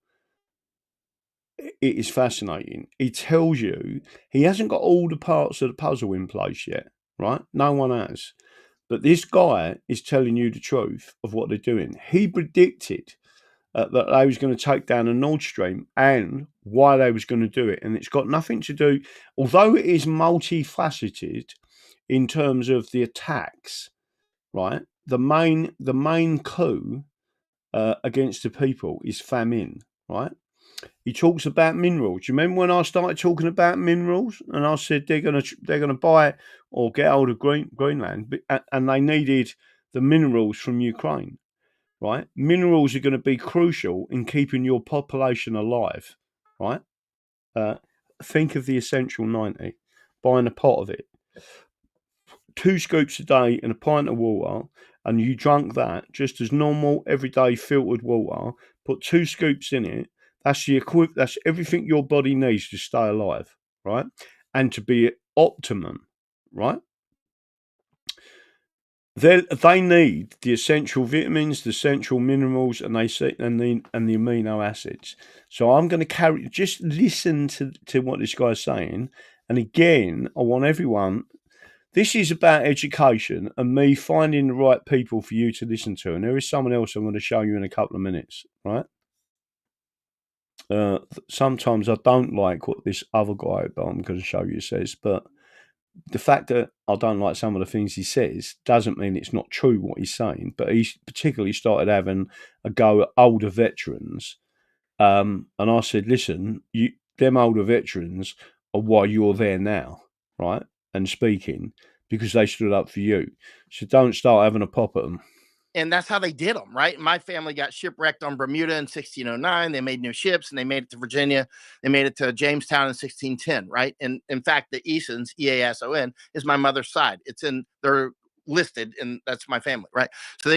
it is fascinating. He tells you he hasn't got all the parts of the puzzle in place yet, right? No one has. But this guy is telling you the truth of what they're doing. He predicted that they was going to take down a Nord Stream and why they was going to do it. And it's got nothing to do, although it is multifaceted in terms of the attacks, right? The main coup against the people is famine, right? He talks about minerals. Do you remember when I started talking about minerals and I said they're gonna buy or get hold of Greenland, and they needed the minerals from Ukraine, right? Minerals are going to be crucial in keeping your population alive, right? Think of the essential 90, buying a pot of it, 2 scoops a day in a pint of water, and you drunk that just as normal, everyday filtered water. Put 2 scoops in it. That's the that's everything your body needs to stay alive, right? And to be optimum, right? They need the essential vitamins, the essential minerals, and the amino acids. So I'm going to just listen to what this guy's saying. And again, I want everyone. This is about education and me finding the right people for you to listen to. And there is someone else I'm going to show you in a couple of minutes, right? Sometimes I don't like what this other guy that I'm going to show you says, but the fact that I don't like some of the things he says doesn't mean it's not true what he's saying. But he's particularly started having a go at older veterans. And I said, listen, them older veterans are why you're there now, right? And speaking, because they stood up for you. So don't start having a pop at them. And that's how they did them, right? My family got shipwrecked on Bermuda in 1609. They made new ships and they made it to Virginia. They made it to Jamestown in 1610, right? And in fact, the Easons, E-A-S-O-N, is my mother's side. They're listed, and that's my family, right? So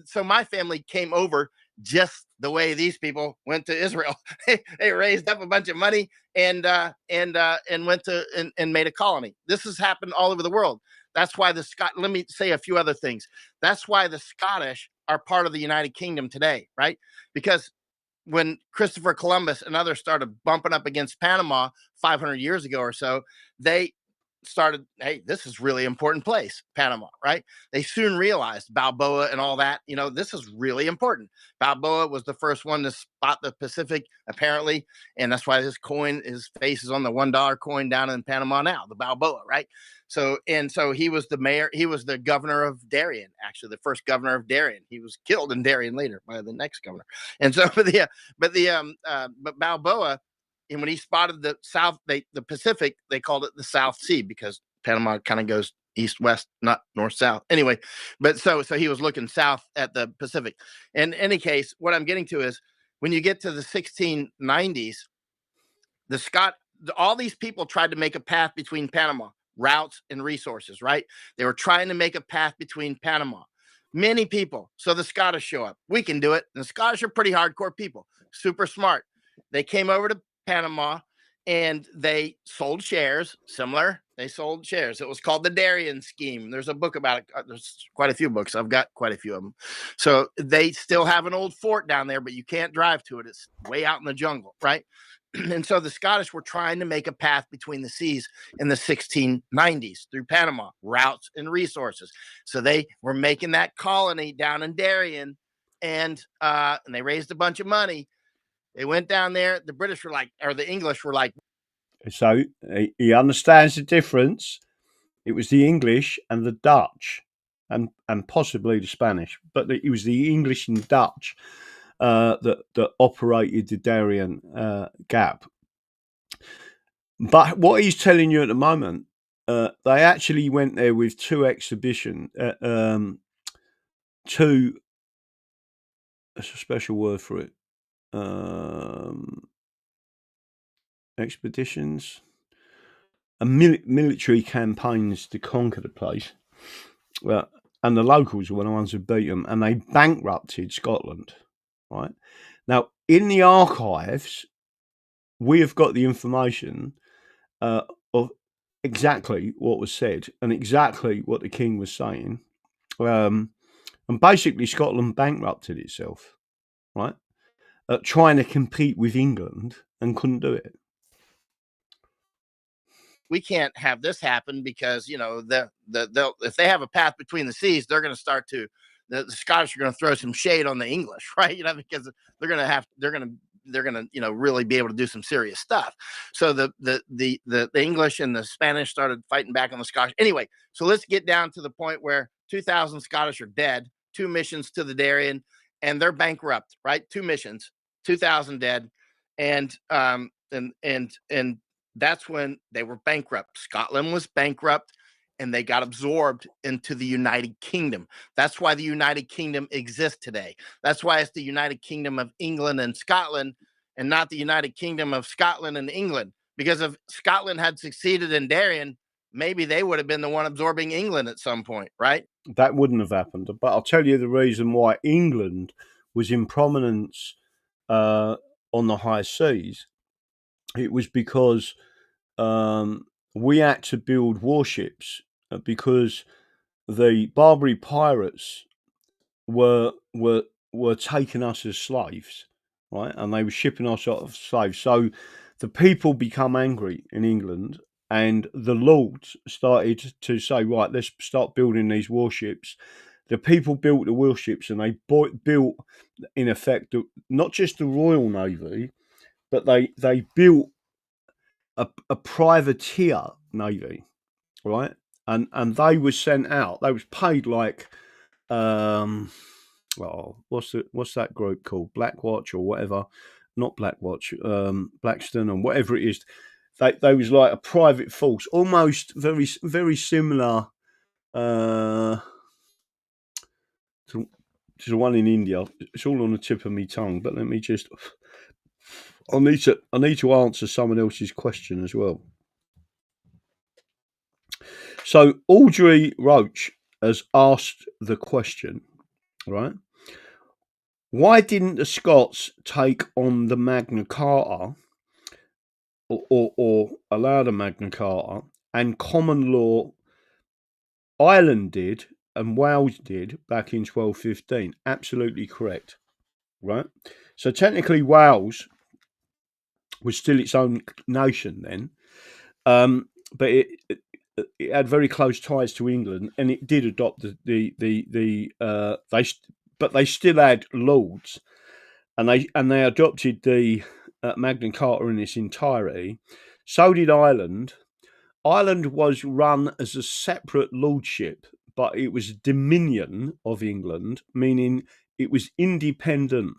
so my family came over just the way these people went to Israel. They raised up a bunch of money and went to and made a colony. This has happened all over the world. That's why let me say a few other things. That's why the Scottish are part of the United Kingdom today, right? Because when Christopher Columbus and others started bumping up against Panama 500 years ago or so, they started, hey, this is really important place, Panama, right? They soon realized Balboa and all that, this is really important. Balboa was the first one to spot the Pacific, apparently, and that's why his face is on the $1 coin down in Panama now, the Balboa, right? So he was the mayor, he was the governor of Darien, actually the first governor of Darien. He was killed in Darien later by the next governor. And so but Balboa, and when he spotted the Pacific, they called it the South Sea because Panama kind of goes east-west, not north-south. Anyway, but so he was looking south at the Pacific. In any case, what I'm getting to is when you get to the 1690s, all these people tried to make a path between Panama, routes and resources, right? They were trying to make a path between Panama. Many people. So the Scottish show up. We can do it. And the Scottish are pretty hardcore people, super smart. They came over to Panama and they sold shares. They sold shares. It was called the Darien Scheme. There's a book about it. There's quite a few books. I've got quite a few of them. So they still have an old fort down there, but you can't drive to it. It's way out in the jungle, right? And so the Scottish were trying to make a path between the seas in the 1690s through Panama, routes and resources. So they were making that colony down in Darien, and they raised a bunch of money. They went down there. The British were like, or the English were like. So he understands the difference. It was the English and the Dutch, and possibly the Spanish, but it was the English and Dutch that operated the Darien Gap. But what he's telling you at the moment, they actually went there with 2 expeditions. That's a special word for it. Expeditions and military campaigns to conquer the place. Well, and the locals were the ones who beat them, and they bankrupted Scotland. Right now, in the archives, we have got the information of exactly what was said and exactly what the king was saying, and basically Scotland bankrupted itself, right? Trying to compete with England and couldn't do it. We can't have this happen because, you know, if they have a path between the seas, they're going to start to, the Scottish are going to throw some shade on the English, right? You know, because they're going to, you know, really be able to do some serious stuff. So the English and the Spanish started fighting back on the Scottish. Anyway, so let's get down to the point where 2,000 Scottish are dead, 2 missions to the Darien, and they're bankrupt, right? 2 missions, 2,000 dead, and that's when they were bankrupt. Scotland was bankrupt, and they got absorbed into the United Kingdom. That's why the United Kingdom exists today. That's why it's the United Kingdom of England and Scotland, and not the United Kingdom of Scotland and England. Because if Scotland had succeeded in Darien, maybe they would have been the one absorbing England at some point, right? That wouldn't have happened. But I'll tell you the reason why England was in prominence on the high seas. It was because we had to build warships because the Barbary pirates were taking us as slaves, right? And they were shipping us out as slaves. So the people become angry in England, and the lords started to say, right, let's start building these warships. The people built the warships, and they built, in effect, not just the Royal Navy, but they built a privateer navy, right? And they were sent out. They was paid like, what's that group called? Blackwatch or whatever? Not Blackwatch, Blackstone and whatever it is. They was like a private force, almost very similar to the one in India. It's all on the tip of my tongue, but let me just. I need to answer someone else's question as well. So Audrey Roach has asked the question, right? Why didn't the Scots take on the Magna Carta or allow the Magna Carta, and common law Ireland did and Wales did back in 1215? Absolutely correct, right? So technically Wales was still its own nation then, but it had very close ties to England, and it did adopt but they still had lords, and they adopted the Magna Carta in its entirety. So did Ireland. Ireland was run as a separate lordship, but it was a dominion of England, meaning it was independent.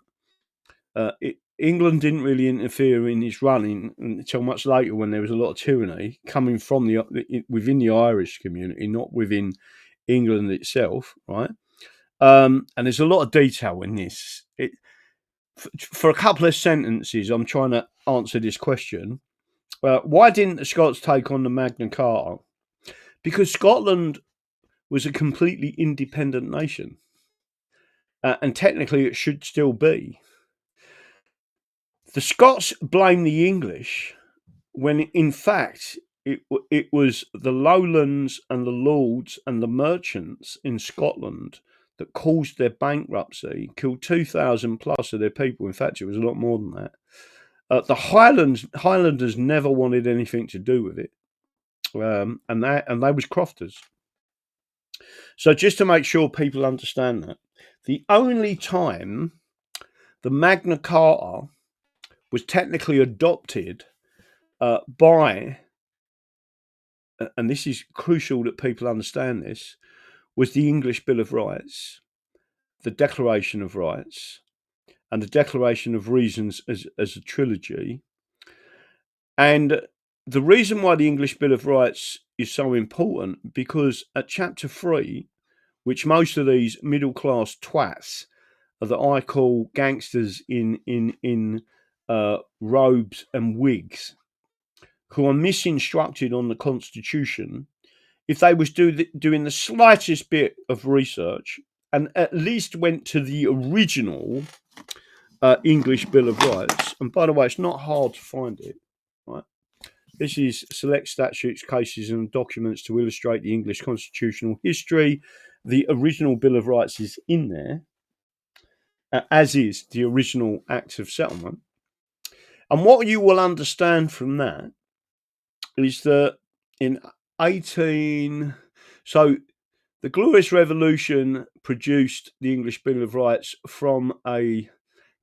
England didn't really interfere in its running until much later, when there was a lot of tyranny coming from within the Irish community, not within England itself, right? And there's a lot of detail in this. For a couple of sentences, I'm trying to answer this question. Why didn't the Scots take on the Magna Carta? Because Scotland was a completely independent nation, and technically it should still be. The Scots blame the English when, in fact, it was the lowlands and the lords and the merchants in Scotland that caused their bankruptcy, killed 2,000 plus of their people. In fact, it was a lot more than that. The Highlanders never wanted anything to do with it, and they was crofters. So just to make sure people understand that, the only time the Magna Carta was technically adopted by, and this is crucial that people understand this, was the English Bill of Rights, the Declaration of Rights, and the Declaration of Reasons as a trilogy. And the reason why the English Bill of Rights is so important, because at Chapter 3, which most of these middle-class twats that I call gangsters in robes and wigs, who are misinstructed on the Constitution, if they was doing the slightest bit of research and at least went to the original English Bill of Rights, and by the way, it's not hard to find it, right? This is select statutes, cases, and documents to illustrate the English constitutional history. The original Bill of Rights is in there, as is the original Act of Settlement. And what you will understand from that is that in so the Glorious Revolution produced the English Bill of Rights from a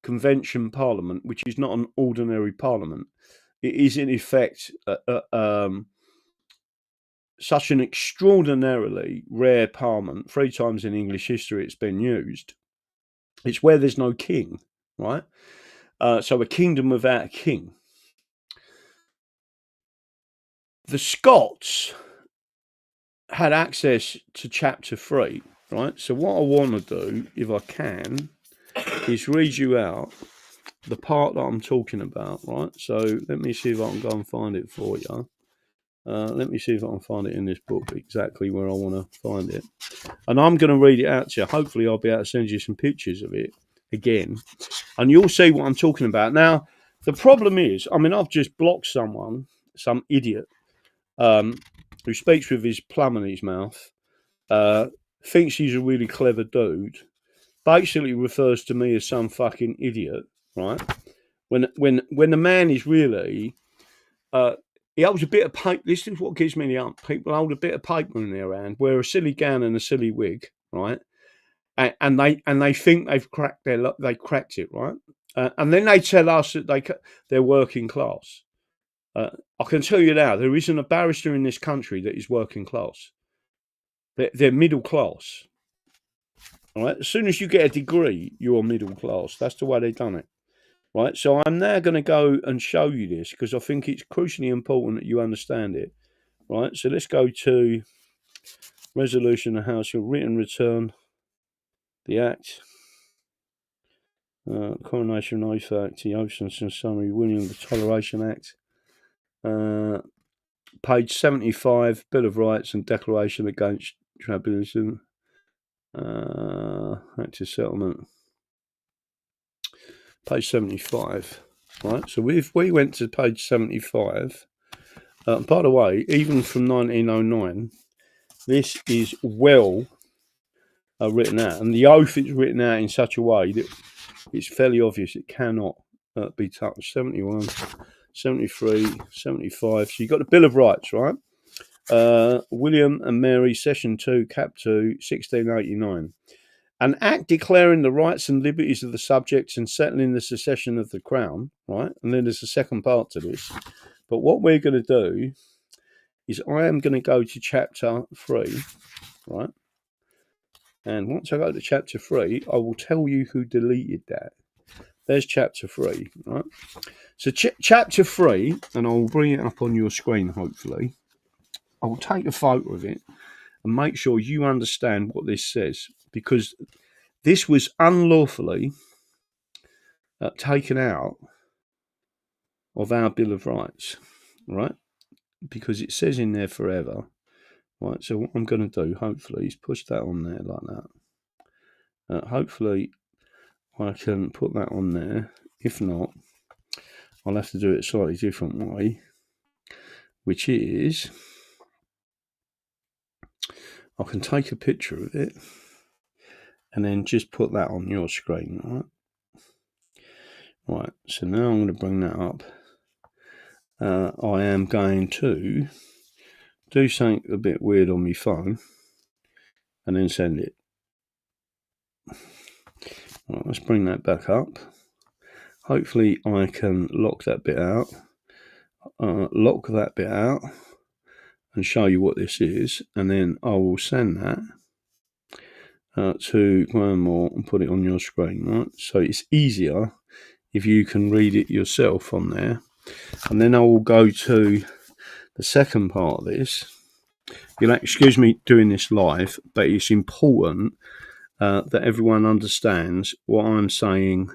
convention parliament, which is not an ordinary parliament. It is in effect such an extraordinarily rare parliament. 3 times in English history it's been used. It's where there's no king, right? So a kingdom without a king. The Scots had access to chapter 3, right? So what I want to do, if I can, is read you out the part that I'm talking about, right? So let me see if I can go and find it for you. Let me see if I can find it in this book exactly where I want to find it. And I'm going to read it out to you. Hopefully I'll be able to send you some pictures of it again. And you'll see what I'm talking about. Now, the problem is, I mean, I've just blocked someone, some idiot, who speaks with his plum in his mouth, thinks he's a really clever dude, basically refers to me as some fucking idiot, right? When the man is really, he holds a bit of paper. This is what gives me the ump. People hold a bit of paper in their hand, wear a silly gown and a silly wig, right? And they think they've cracked it, right? And then they tell us that they're working class. I can tell you now, there isn't a barrister in this country that is working class. They're middle class. All right. As soon as you get a degree, you're middle class. That's the way they've done it. Right. So I'm now going to go and show you this because I think it's crucially important that you understand it. Right. So let's go to Resolution of House, your written return, the Act, Coronation Oath Act, the Oaths and Summary, William the Toleration Act, page 75, Bill of Rights and Declaration Against Tribalism, Act of Settlement, page 75, right? So if we went to page 75, by the way, even from 1909, this is well written out, and the oath is written out in such a way that it's fairly obvious it cannot be touched. 71, 73, 75. So you've got the Bill of Rights, right? William and Mary, Session 2, Cap 2, 1689. An act declaring the rights and liberties of the subjects and settling the succession of the crown, right? And then there's a second part to this. But what we're going to do is I am going to go to chapter 3, right? And once I go to chapter 3, I will tell you who deleted that. There's chapter 3, right? So chapter 3, and I'll bring it up on your screen, hopefully. I will take a photo of it and make sure you understand what this says, because this was unlawfully taken out of our Bill of Rights, right? Because it says in there forever, right? So what I'm going to do, hopefully, is push that on there like that. Hopefully, I can put that on there. If not, I'll have to do it a slightly different way, which is I can take a picture of it and then just put that on your screen, right? Right, so now I'm going to bring that up. I am going to do something a bit weird on my phone and then send it. Right, let's bring that back up. Hopefully I can lock that bit out. Lock that bit out and show you what this is, and then I will send that to Graham Moore and put it on your screen, right? So it's easier if you can read it yourself on there. And then I will go to the second part of this. You'll excuse me doing this live, but it's important that everyone understands what I'm saying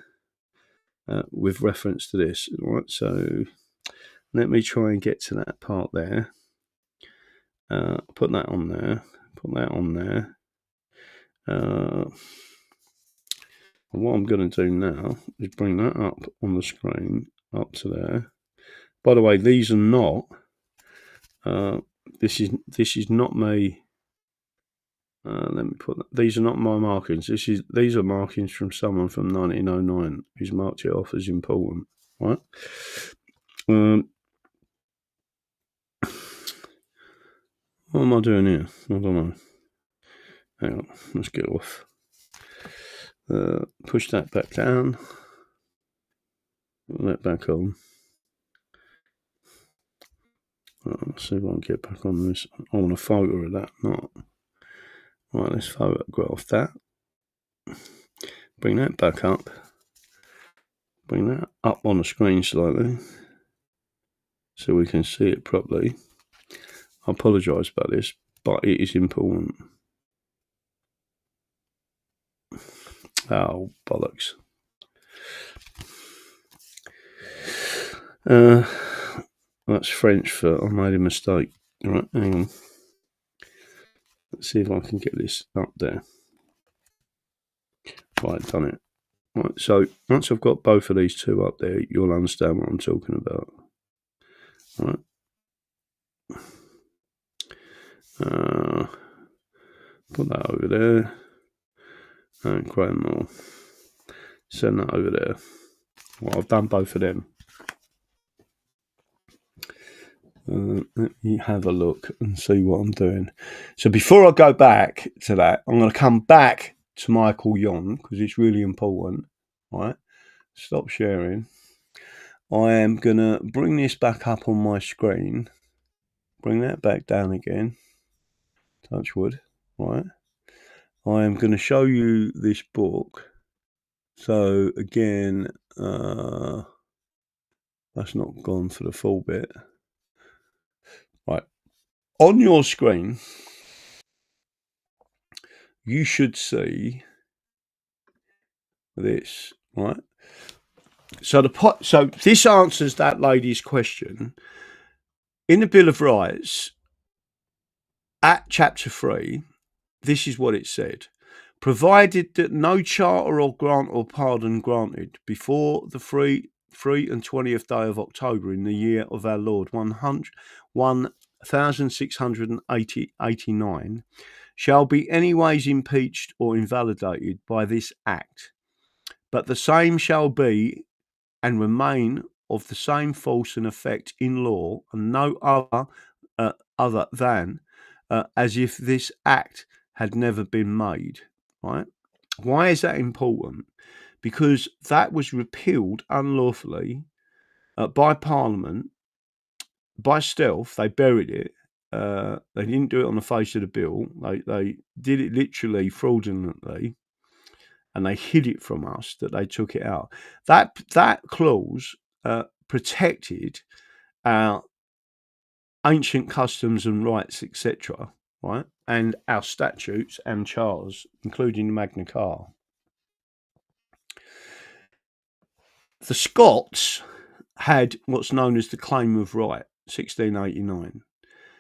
with reference to this, right? So let me try and get to that part there. Put that on there. Put that on there. What I'm going to do now is bring that up on the screen, up to there. By the way, these are not. This is not me. Let me put that. These are not my markings. These are markings from someone from 1909 who's marked it off as important. Right. What am I doing here? I don't know. Hang on. Let's get off. Push that back down. Put that back on. Let's see if I can get back on this. I want a photo of that, not. Right, let's photograph that. Bring that back up. Bring that up on the screen slightly so we can see it properly. I apologise about this, but it is important. Oh, bollocks. That's French for I made a mistake. All right, hang on. Let's see if I can get this up there. Right, done it. Right, so once I've got both of these two up there, you'll understand what I'm talking about. All right. Put that over there. And create more. Send that over there. Well, I've done both of them. Let me have a look and see what I'm doing. So before I go back to that, I'm going to come back to Michael Yon because it's really important. Right? Stop sharing. I am going to bring this back up on my screen. Bring that back down again. Touch wood. Right? I am going to show you this book. So again, that's not gone for the full bit. Right. On your screen, you should see this, right? So this answers that lady's question. In the Bill of Rights, at chapter 3, this is what it said. Provided that no charter or grant or pardon granted before the 3 and 20th day of October in the year of our Lord 1689 shall be anyways impeached or invalidated by this act, but the same shall be and remain of the same force and effect in law and no other than as if this act had never been made. Right? Why is that important? Because that was repealed unlawfully by Parliament, by stealth. They buried it. They didn't do it on the face of the bill. They did it literally fraudulently, and they hid it from us that they took it out. That clause protected our ancient customs and rights, etc., right, and our statutes and charters, including the Magna Carta. The Scots had what's known as the Claim of Right, 1689.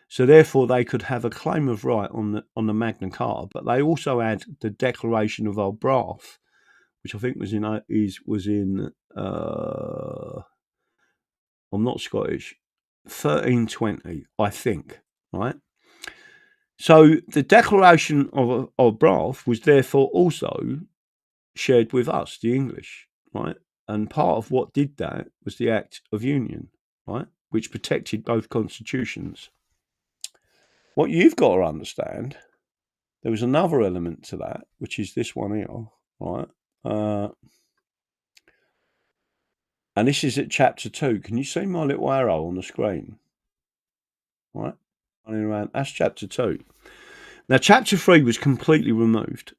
So therefore, they could have a claim of right on the Magna Carta, but they also had the Declaration of Arbroath, which I think was in I'm not Scottish, 1320, I think, right? So the Declaration of Arbroath was therefore also shared with us, the English, right? And part of what did that was the Act of Union, right, which protected both constitutions. What you've got to understand, there was another element to that, which is this one here, right? And this is at chapter 2. Can you see my little arrow on the screen? Right? Running around. That's chapter 2. Now, chapter 3 was completely removed.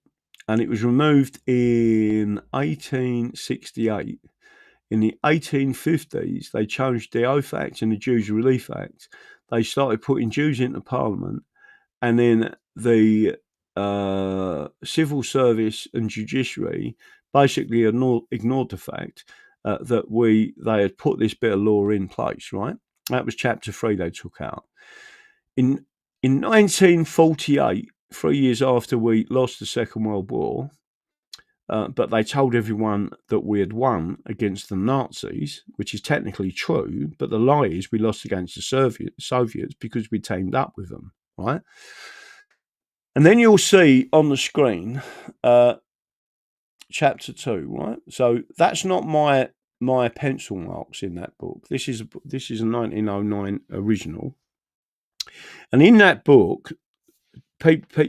And it was removed in 1868. In the 1850s, they changed the Oath Act and the Jews Relief Act. They started putting Jews into Parliament. And then the civil service and judiciary basically ignored the fact that they had put this bit of law in place, right? That was chapter 3 they took out. In In 1948, 3 years after we lost the Second World War, but they told everyone that we had won against the Nazis, which is technically true, but the lie is we lost against the Soviets because we teamed up with them, right? And then you'll see on the screen chapter 2, right? So that's not my pencil marks in that book. This is a 1909 original. And in that book,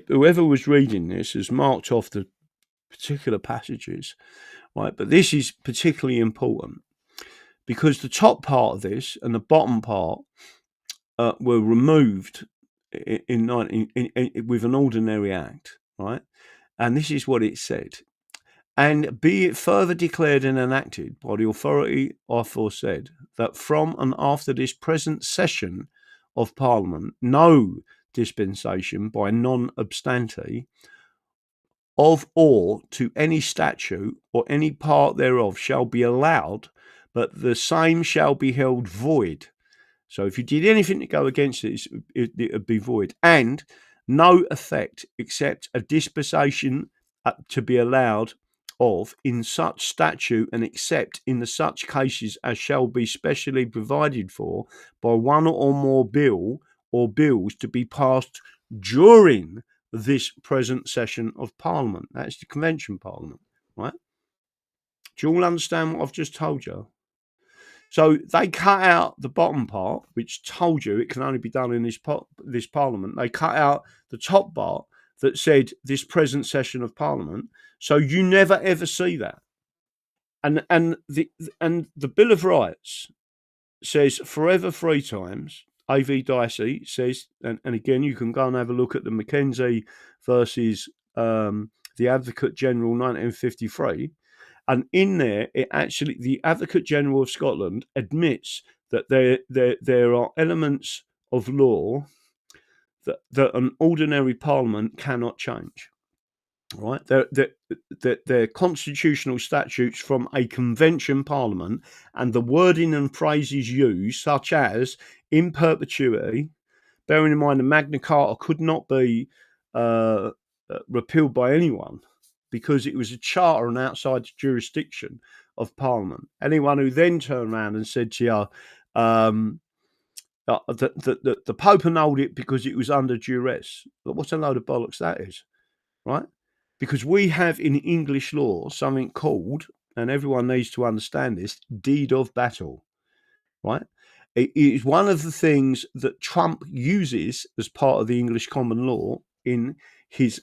whoever was reading this has marked off the particular passages, right? But this is particularly important because the top part of this and the bottom part were removed with an ordinary act, right? And this is what it said. And be it further declared and enacted by the authority aforesaid, that from and after this present session of Parliament, no dispensation by non-obstante of or to any statute or any part thereof shall be allowed, but the same shall be held void. So if you did anything to go against it, it would be void. And no effect except a dispensation to be allowed of in such statute, and except in the such cases as shall be specially provided for by one or more bill or bills to be passed during this present session of Parliament. That's the Convention Parliament, right? Do you all understand what I've just told you? So they cut out the bottom part, which told you it can only be done in this Parliament. They cut out the top part that said this present session of Parliament. So you never ever see that. And the Bill of Rights says forever 3 times. A.V. Dicey says, and again, you can go and have a look at the Mackenzie versus the Advocate General 1953. And in there, the Advocate General of Scotland admits that there are elements of law that an ordinary Parliament cannot change. Right? They're constitutional statutes from a convention Parliament, and the wording and phrases used, such as in perpetuity, bearing in mind the Magna Carta could not be repealed by anyone because it was a charter and outside the jurisdiction of Parliament. Anyone who then turned around and said to you, the Pope annulled it because it was under duress. But what a load of bollocks that is, right? Because we have in English law something called, and everyone needs to understand this, deed of battle, right? It is one of the things that Trump uses as part of the English common law in his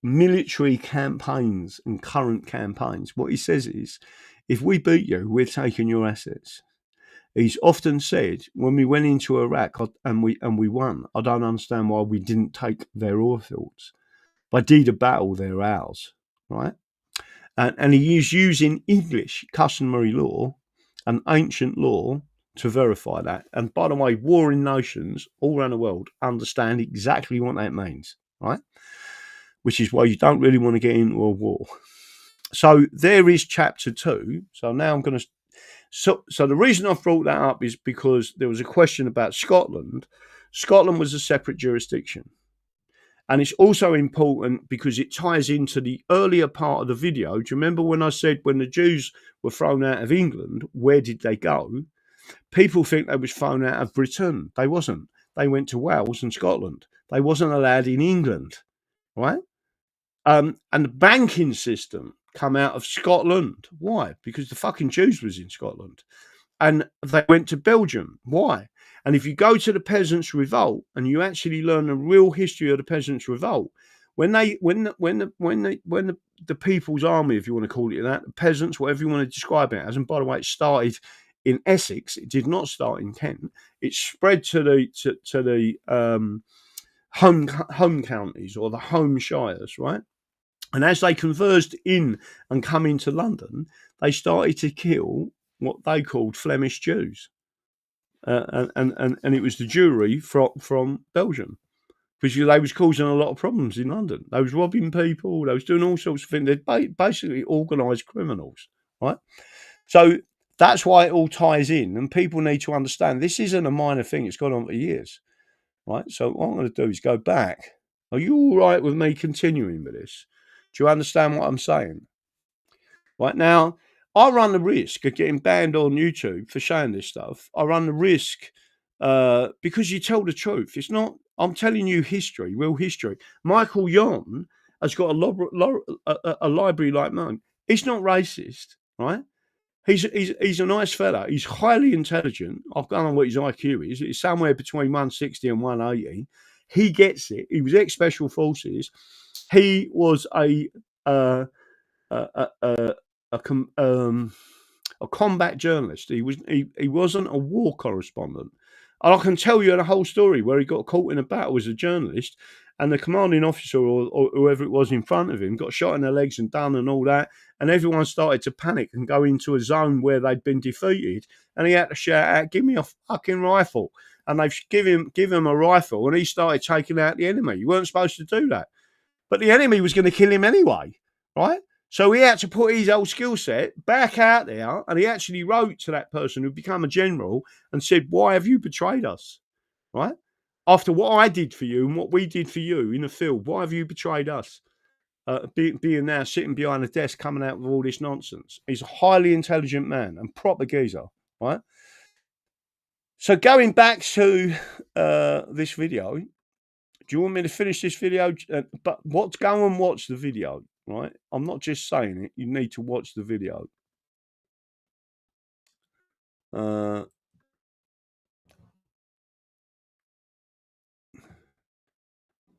military campaigns and current campaigns. What he says is, if we beat you, we're taking your assets. He's often said, when we went into Iraq and we won, I don't understand why we didn't take their oil fields. By deed of battle, they're ours, right? And he is using English customary law and ancient law to verify that. And by the way, warring nations all around the world understand exactly what that means, right? Which is why you don't really want to get into a war. So there is chapter 2. So now I'm going to... So the reason I've brought that up is because there was a question about Scotland. Scotland was a separate jurisdiction. And it's also important because it ties into the earlier part of the video. Do you remember when I said when the Jews were thrown out of England, where did they go? People think they was thrown out of Britain. They wasn't. They went to Wales and Scotland. They wasn't allowed in England, right? And the banking system come out of Scotland. Why? Because the fucking Jews was in Scotland. And they went to Belgium. Why? And if you go to the Peasants' Revolt and you actually learn the real history of the Peasants' Revolt, when the People's Army, if you want to call it that, the peasants, whatever you want to describe it as, and by the way, it started in Essex. It did not start in Kent. It spread to the home counties or the home shires, right? And as they converged in and come into London, they started to kill what they called Flemish Jews. And it was the Jewry from Belgium, because they was causing a lot of problems in London. They was robbing people. They was doing all sorts of things. They're basically organised criminals, right? So That's why it all ties in, and people need to understand this isn't a minor thing. It's gone on for years, right? So what I'm going to do is go back. Are you all right with me continuing with this? Do you understand what I'm saying? Right now, I run the risk of getting banned on YouTube for showing this stuff. I run the risk because you tell the truth. It's not, I'm telling you history, real history. Michael Yon has got a library like mine. He's not racist, right? He's a nice fella. He's highly intelligent. I've gone on what his IQ is. It's somewhere between 160 and 180. He gets it. He was ex-special forces. He was a combat journalist. He wasn't a war correspondent. And I can tell you the whole story where he got caught in a battle as a journalist, and the commanding officer or whoever it was in front of him got shot in the legs and done and all that, and everyone started to panic and go into a zone where they'd been defeated, and he had to shout out, "Give me a fucking rifle!" And they've give him a rifle, and he started taking out the enemy. You weren't supposed to do that, but the enemy was going to kill him anyway, right? So he had to put his old skill set back out there, and he actually wrote to that person who'd become a general and said, "Why have you betrayed us, right? After what I did for you and what we did for you in the field, why have you betrayed us? Being now sitting behind a desk coming out with all this nonsense." He's a highly intelligent man and proper geezer, right? So going back to this video, do you want me to finish this video? But go and watch the video, right? I'm not just saying it. You need to watch the video.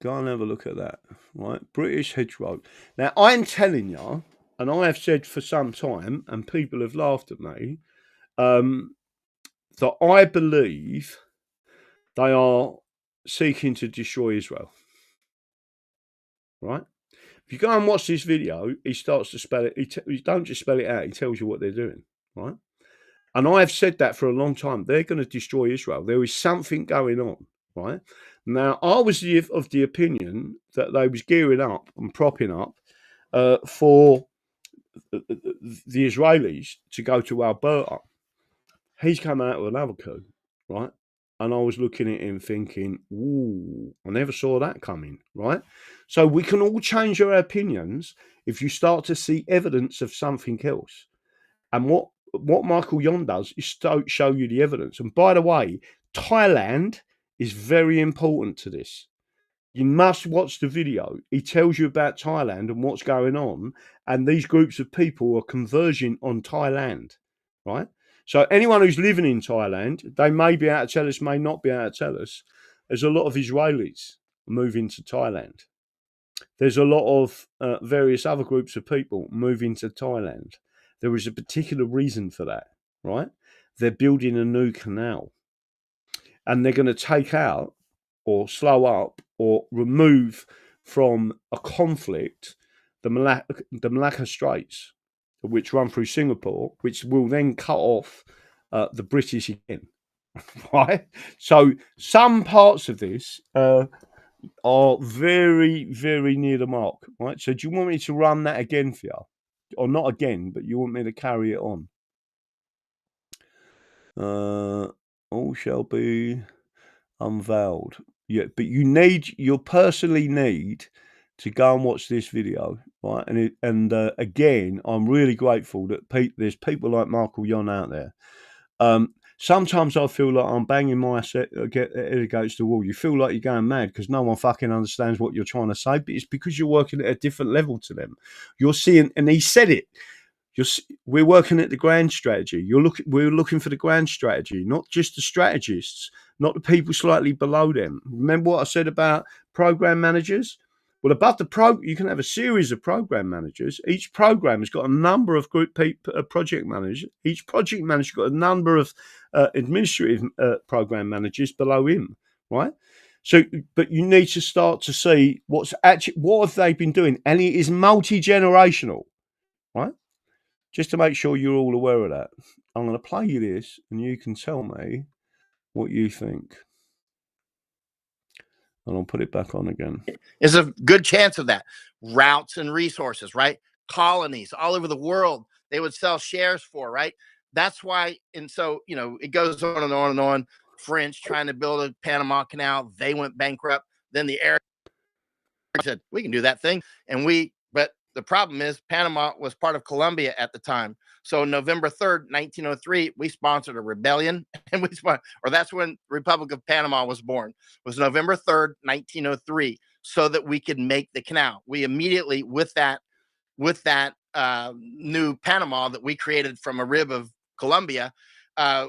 Go and have a look at that, right? British hedgerow. Now, I'm telling you, and I have said for some time, and people have laughed at me, that I believe they are seeking to destroy Israel, right? If you go and watch this video, he starts to spell it. He don't just spell it out. He tells you what they're doing, right? And I have said that for a long time. They're going to destroy Israel. There is something going on, right? Now, I was of the opinion that they was gearing up and propping up for the Israelis to go to Alberta. He's come out with another coup, right? And I was looking at him thinking, ooh, I never saw that coming, right? So we can all change our opinions if you start to see evidence of something else. And what Michael Yon does is show you the evidence. And by the way, Thailand is very important to this. You must watch the video. He tells you about Thailand and what's going on. And these groups of people are converging on Thailand, right? So anyone who's living in Thailand, they may be able to tell us, may not be able to tell us. There's a lot of Israelis moving to Thailand. There's a lot of various other groups of people moving to Thailand. There is a particular reason for that, right? They're building a new canal. And they're going to take out or slow up or remove from a conflict the Malacca Straits, which run through Singapore, which will then cut off the British again, right? So some parts of this are very, very near the mark, right? So do you want me to run that again for you? Or not again, but you want me to carry it on? All shall be unveiled. Yeah, but you personally need to go and watch this video, right? And again, I'm really grateful that there's people like Michael Yon out there. Sometimes I feel like I'm banging my head against the wall. You feel like you're going mad because no one fucking understands what you're trying to say, but it's because you're working at a different level to them. You're seeing, and he said it. We're working at the grand strategy. We're looking for the grand strategy, not just the strategists, not the people slightly below them. Remember what I said about program managers? Well, above the you can have a series of program managers. Each program has got a number of project managers. Each project manager's got a number of administrative program managers below him, right? So, but you need to start to see what have they been doing, and it is multi-generational, right? Just to make sure you're all aware of that, I'm going to play you this, and you can tell me what you think. And I'll put it back on again. There's a good chance of that. Routes and resources, right? Colonies all over the world they would sell shares for, right? that's why. And so, it goes on and on and on. French trying to build a Panama Canal. They went bankrupt. Then the Arabs said, we can do that thing. But the problem is Panama was part of Colombia at the time. So November 3rd, 1903, we sponsored a rebellion, and that's when Republic of Panama was born. It was November 3rd, 1903, so that we could make the canal. We immediately, with that new Panama that we created from a rib of Colombia,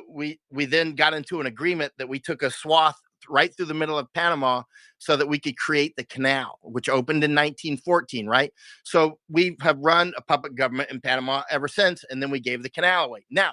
we then got into an agreement that we took a swath right through the middle of Panama so that we could create the canal, which opened in 1914, right? So we have run a puppet government in Panama ever since, and then we gave the canal away. Now,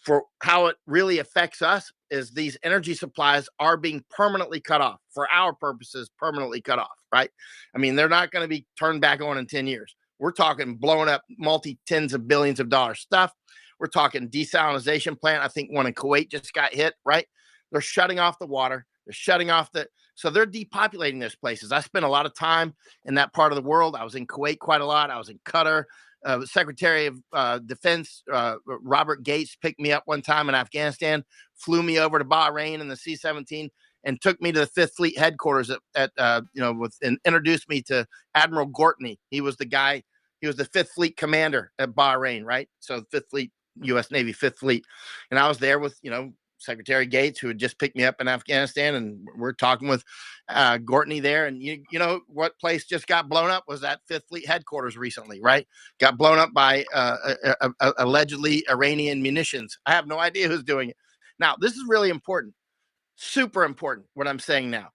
for how it really affects us is these energy supplies are being permanently cut off, for our purposes, permanently cut off, right? I mean, they're not going to be turned back on in 10 years. We're talking blowing up multi-tens of billions of dollars stuff. We're talking desalination plant. I think one in Kuwait just got hit, right? They're shutting off the water. They're shutting off so they're depopulating those places. I spent a lot of time in that part of the world. I was in Kuwait quite a lot. I was in Qatar. Secretary of Defense Robert Gates picked me up one time in Afghanistan, flew me over to Bahrain in the C-17, and took me to the 5th Fleet headquarters and introduced me to Admiral Gortney. He was the guy. He was the 5th Fleet commander at Bahrain, right? So 5th Fleet, U.S. Navy 5th Fleet, and I was there with Secretary Gates, who had just picked me up in Afghanistan, and we're talking with Gortney there. And you know what place just got blown up was that 5th Fleet headquarters recently, right? Got blown up by allegedly Iranian munitions. I have no idea who's doing it. Now, this is really important, super important, what I'm saying now.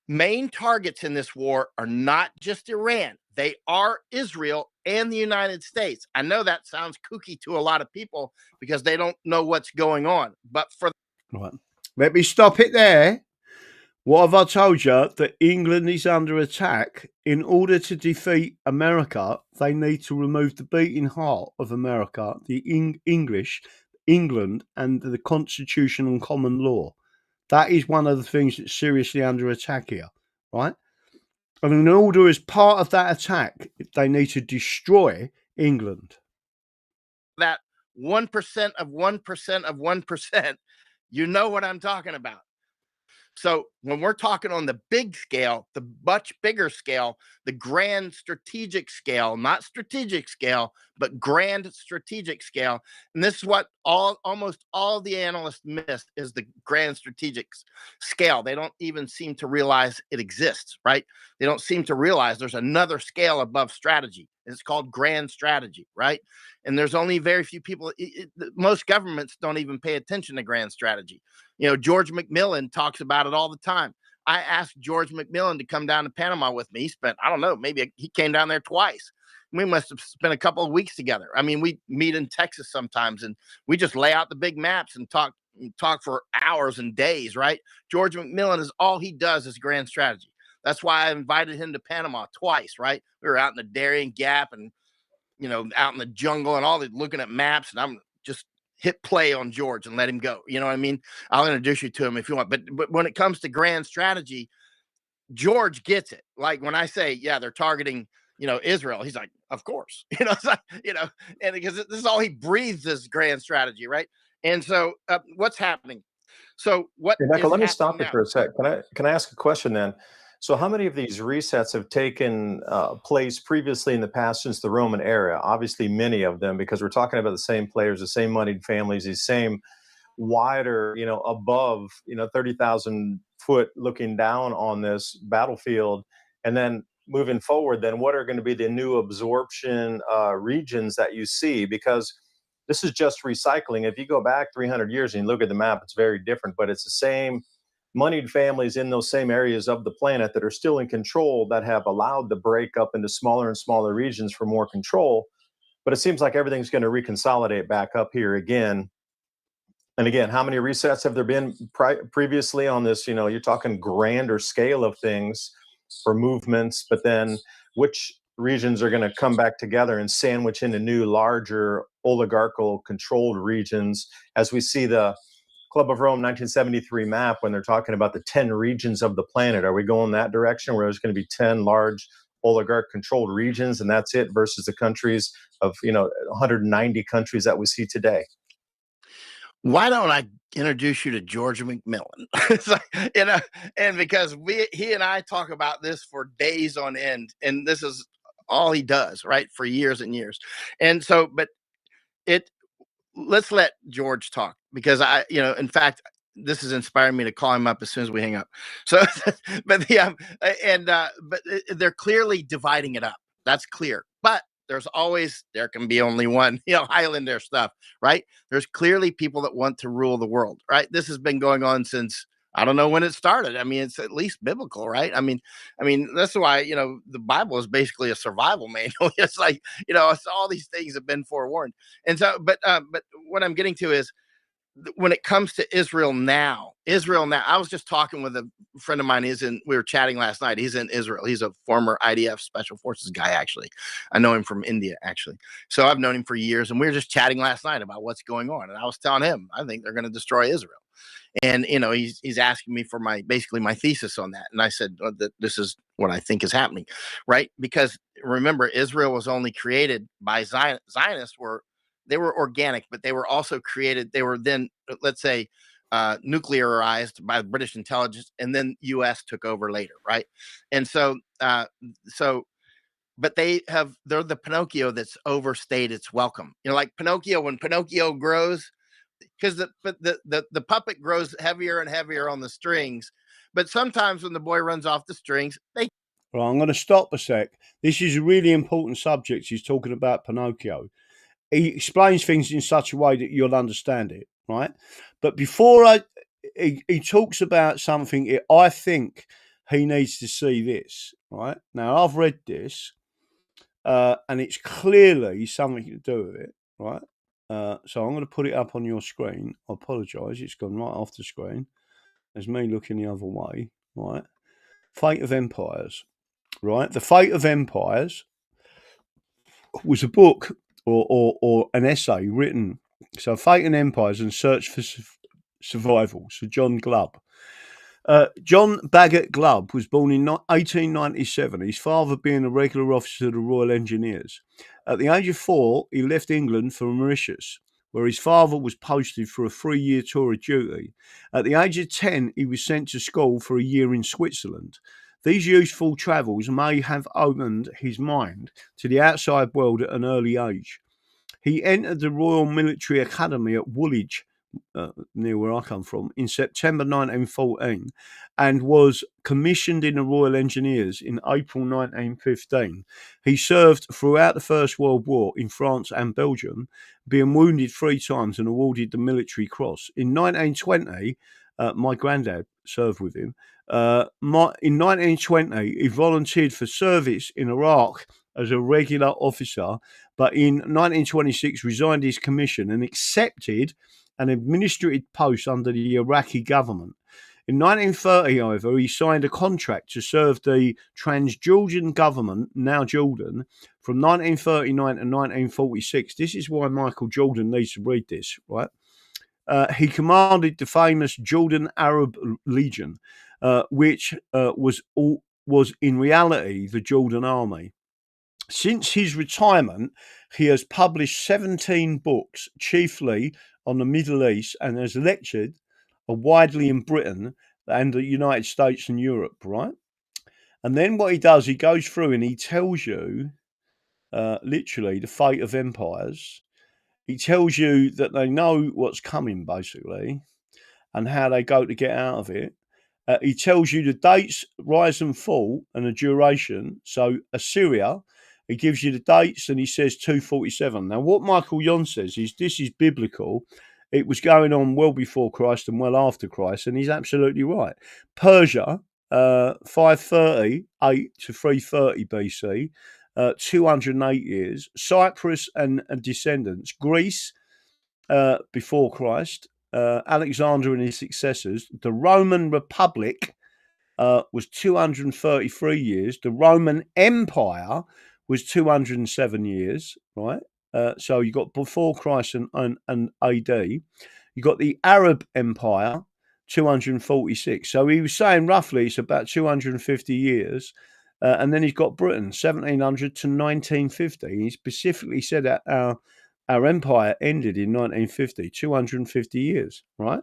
Main targets in this war are not just Iran. They are Israel and the United States. I know that sounds kooky to a lot of people because they don't know what's going on. But for Right. Let me stop it there. What have I told you? That England is under attack. In order to defeat America, they need to remove the beating heart of America, the English, England, and the Constitution and common law. That is one of the things that's seriously under attack here, right? And in order, as part of that attack, they need to destroy England. that 1% of 1% of 1%, you know what I'm talking about. So when we're talking on the big scale, the much bigger scale, the grand strategic scale, not strategic scale, but grand strategic scale. And this is what almost all the analysts miss is the grand strategic scale. They don't even seem to realize it exists, right? They don't seem to realize there's another scale above strategy. It's called grand strategy, right? And there's only very few people. Most governments don't even pay attention to grand strategy. George McMillan talks about it all the time. I asked George McMillan to come down to Panama with me. He spent, I don't know, maybe he came down there twice. We must have spent a couple of weeks together. I mean, we meet in Texas sometimes, and we just lay out the big maps and talk for hours and days, right? George McMillan all he does is grand strategy. That's why I invited him to Panama twice, right? We were out in the Darien Gap and, out in the jungle and all looking at maps, and I'm just hit play on George and let him go. You know what I mean? I'll introduce you to him if you want. But when it comes to grand strategy, George gets it. Like when I say, yeah, they're targeting, Israel, he's like, of course, it's like, and because this is all he breathes is grand strategy, right? And so what's happening? So what? Hey, Michael, let me stop you now? for a sec. Can I ask a question then? So how many of these resets have taken place previously in the past since the Roman era? Obviously, many of them, because we're talking about the same players, the same moneyed families, these same wider, above, 30,000 foot looking down on this battlefield. And then moving forward, then what are going to be the new absorption regions that you see? Because this is just recycling. If you go back 300 years and you look at the map, it's very different, but it's the same moneyed families in those same areas of the planet that are still in control, that have allowed the break up into smaller and smaller regions for more control. But it seems like everything's going to reconsolidate back up here again. And again, how many resets have there been previously on this? You're talking grander scale of things for movements, but then which regions are going to come back together and sandwich into new, larger, oligarchical controlled regions, as we see the Club of Rome 1973 map when they're talking about the 10 regions of the planet. Are we going that direction where there's going to be 10 large oligarch controlled regions and that's it, versus the countries of 190 countries that we see today? Why don't I introduce you to George McMillan? It's like, and because he and I talk about this for days on end, and this is all he does, right, for years and years. And so, but let's let George talk, because in fact, this is inspiring me to call him up as soon as we hang up. So, but they're clearly dividing it up. That's clear. But there can be only one, Highlander stuff, right? There's clearly people that want to rule the world, right? This has been going on since, I don't know when it started. I mean, it's at least biblical, right? I mean, that's why, the Bible is basically a survival manual. It's like, it's all these things have been forewarned. And so, but what I'm getting to is, when it comes to Israel now, I was just talking with a friend of mine. We were chatting last night. He's in Israel. He's a former IDF special forces guy, actually. I know him from India, actually. So I've known him for years, and we were just chatting last night about what's going on. And I was telling him, I think they're going to destroy Israel. And, he's asking me for basically my thesis on that. And I said, that this is what I think is happening, right? Because remember, Israel was only created by Zionists. They were organic, but they were also created. They were then, let's say, nuclearized by the British intelligence, and then U.S. took over later, right? And so, but they're the Pinocchio that's overstayed its welcome. Like Pinocchio, when Pinocchio grows, because the puppet grows heavier and heavier on the strings, but sometimes when the boy runs off the strings, they. Well, I'm going to stop a sec. This is a really important subject. He's talking about Pinocchio. He explains things in such a way that you'll understand it, right? But before he talks about something, I think he needs to see this, right? Now, I've read this, and it's clearly something to do with it, right? So I'm going to put it up on your screen. I apologise, it's gone right off the screen. There's me looking the other way, right? Fate of Empires, right? The Fate of Empires was a book or an essay written. So Fate and Empires and Search for Survival. So John Glubb. John Bagot Glubb was born in 1897, his father being a regular officer of the Royal Engineers. At the age of 4, he left England for Mauritius, where his father was posted for a 3-year tour of duty. At the age of 10, he was sent to school for a year in Switzerland. These youthful travels may have opened his mind to the outside world at an early age. He entered the Royal Military Academy at Woolwich, near where I come from, in September 1914, and was commissioned in the Royal Engineers in April 1915. He served throughout the First World War in France and Belgium, being wounded 3 times and awarded the Military Cross. In 1920, my granddad served with him. In 1920, he volunteered for service in Iraq as a regular officer, but in 1926 resigned his commission and accepted an administrative post under the Iraqi government. In 1930, however, he signed a contract to serve the Transjordan government, now Jordan, from 1939 to 1946. This is why Michael Jordan needs to read this, right? He commanded the famous Jordan Arab Legion, which was in reality the Jordan Army. Since his retirement, he has published 17 books, chiefly on the Middle East, and has lectured widely in Britain and the United States and Europe, right? And then what he does, he goes through and he tells you, literally, the fate of empires. He tells you that they know what's coming, basically, and how they go to get out of it. He tells you the dates, rise and fall, and the duration. So Assyria, he gives you the dates, and he says 247. Now, what Michael Yon says is this is biblical. It was going on well before Christ and well after Christ, and he's absolutely right. Persia, 538 to 330 BC, 208 years. Cyprus and descendants. Greece, before Christ. Alexander and his successors. The Roman Republic was 233 years. The Roman Empire was 207 years, right? So you got before Christ and AD. You got the Arab Empire, 246. So he was saying roughly it's about 250 years. And then he's got Britain, 1700 to 1950. He specifically said that our empire ended in 1950, 250 years, right?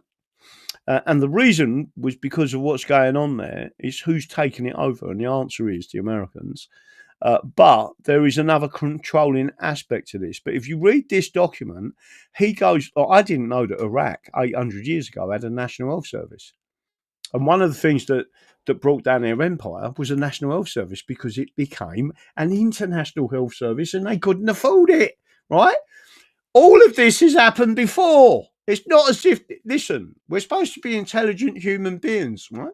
And the reason was because of what's going on there is who's taking it over. And the answer is the Americans. But there is another controlling aspect to this. But if you read this document, he goes, I didn't know that Iraq 800 years ago had a national health service. And one of the things that brought down their empire was a national health service because it became an international health service and they couldn't afford it, right? All of this has happened before. It's not as if, listen, we're supposed to be intelligent human beings, right?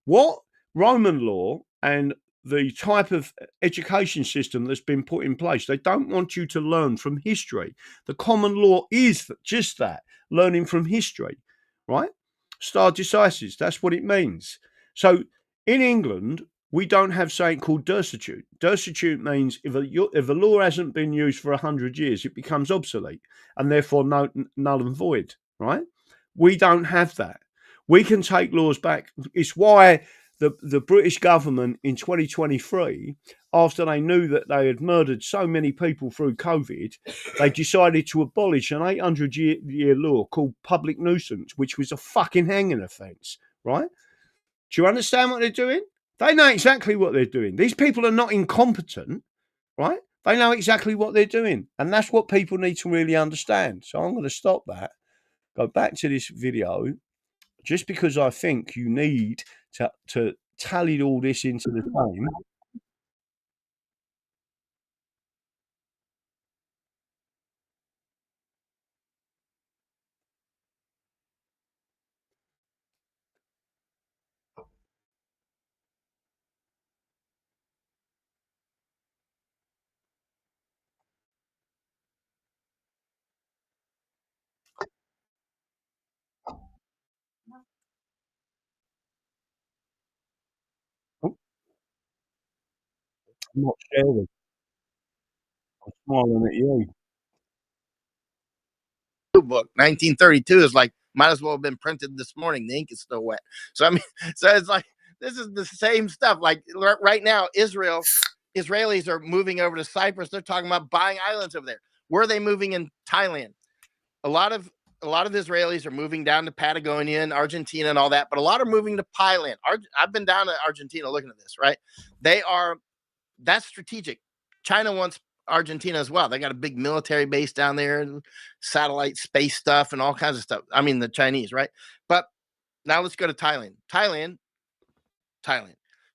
What Roman law and the type of education system that's been put in place, they don't want you to learn from history. The common law is just that, learning from history, right? Stare decisis, that's what it means. So in England, we don't have something called destitute. Destitute means if a law hasn't been used for 100 years, it becomes obsolete and therefore null and void, right? We don't have that. We can take laws back. It's why the British government in 2023, after they knew that they had murdered so many people through COVID, they decided to abolish an 800-year law called public nuisance, which was a fucking hanging offence, right? Do you understand what they're doing? They know exactly what they're doing. These people are not incompetent, right? They know exactly what they're doing. And that's what people need to really understand. So I'm going to stop that, go back to this video, just because I think you need to tally all this into the same. Oh, I'm not sharing. I'm smiling at you. Book 1932 is like might as well have been printed this morning. The ink is still wet. So I mean, so it's like this is the same stuff. Like right now, Israelis are moving over to Cyprus. They're talking about buying islands over there. Where are they moving in Thailand? A lot of Israelis are moving down to Patagonia and Argentina and all that, but a lot are moving to Thailand. I've been down to Argentina looking at this. Right, that's strategic. China wants Argentina as well. They got a big military base down there and satellite space stuff and all kinds of stuff. I mean, the Chinese, right? But now let's go to Thailand. Thailand.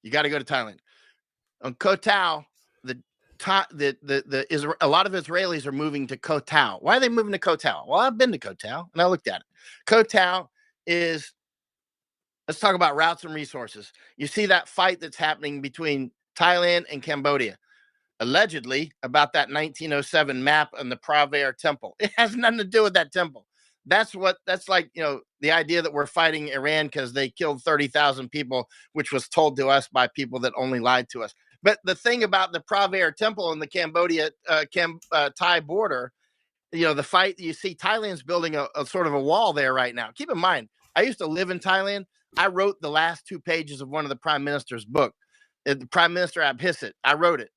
You got to go to Thailand. On Koh Tao, a lot of Israelis are moving to Koh Tao. Why are they moving to Koh Tao? Well, I've been to Koh Tao and I looked at it. Koh Tao is, let's talk about routes and resources. You see that fight that's happening between Thailand and Cambodia, allegedly about that 1907 map and the Pravere temple. It has nothing to do with that temple. That's like, the idea that we're fighting Iran because they killed 30,000 people, which was told to us by people that only lied to us. But the thing about the Pravere temple and the Cambodia Thai border, the fight, you see Thailand's building a sort of a wall there right now. Keep in mind, I used to live in Thailand. I wrote the last 2 pages of one of the prime minister's book. The Prime Minister Abhisit. I wrote it.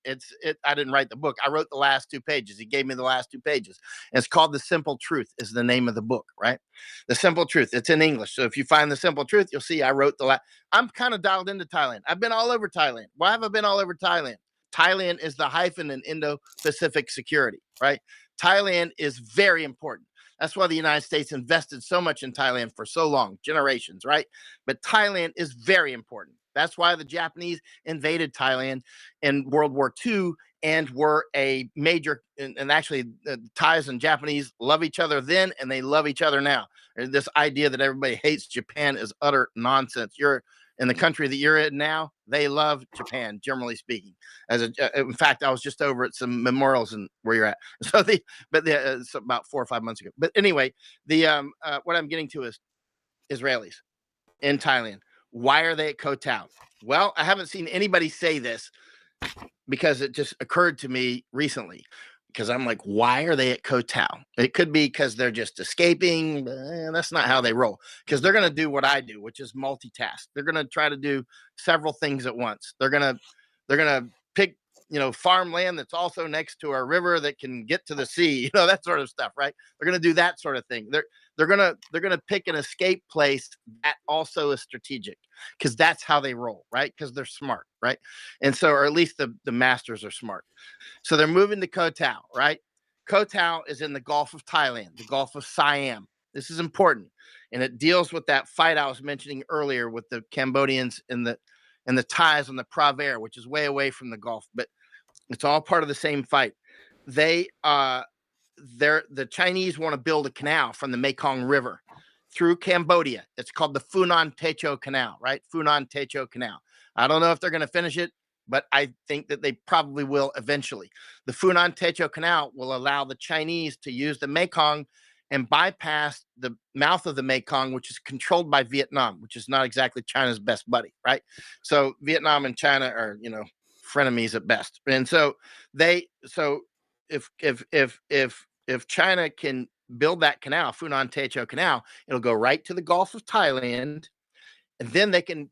I didn't write the book. I wrote the last 2 pages. He gave me the last 2 pages. And it's called The Simple Truth is the name of the book, right? The Simple Truth. It's in English. So if you find The Simple Truth, you'll see I wrote I'm kind of dialed into Thailand. I've been all over Thailand. Why have I been all over Thailand? Thailand is the hyphen in Indo-Pacific security, right? Thailand is very important. That's why the United States invested so much in Thailand for so long, generations, right? But Thailand is very important. That's why the Japanese invaded Thailand in World War II and were a major, and actually Thais and Japanese love each other then, and they love each other now. And this idea that everybody hates Japan is utter nonsense. You're in the country that you're in now, they love Japan, generally speaking. In fact, I was just over at some memorials and where you're at. So it's about 4 or 5 months ago. But anyway, what I'm getting to is Israelis in Thailand. Why are they at Koh Tao? Well, I haven't seen anybody say this because it just occurred to me recently. Because I'm like, why are they at Koh Tao? It could be because they're just escaping. That's not how they roll. Because they're going to do what I do, which is multitask. They're going to try to do several things at once. They're going to pick farmland that's also next to a river that can get to the sea, that sort of stuff, right? They're going to do that sort of thing. They're going to pick an escape place that also is strategic, because that's how they roll, right? Because they're smart, right? And so, or at least the masters are smart. So they're moving to Koh Tao, right? Koh Tao is in the Gulf of Thailand, the Gulf of Siam. This is important, and it deals with that fight I was mentioning earlier with the Cambodians and the Thais on the Pravere, which is way away from the Gulf, but it's all part of the same fight. The Chinese want to build a canal from the Mekong River through Cambodia. It's called the Funan Techo Canal, right? Funan Techo Canal. I don't know if they're going to finish it, but I think that they probably will eventually. The Funan Techo Canal will allow the Chinese to use the Mekong and bypass the mouth of the Mekong, which is controlled by Vietnam, which is not exactly China's best buddy, right? So Vietnam and China are, frenemies at best. And so if China can build that canal, Funan Techo Canal, it'll go right to the Gulf of Thailand, and then they can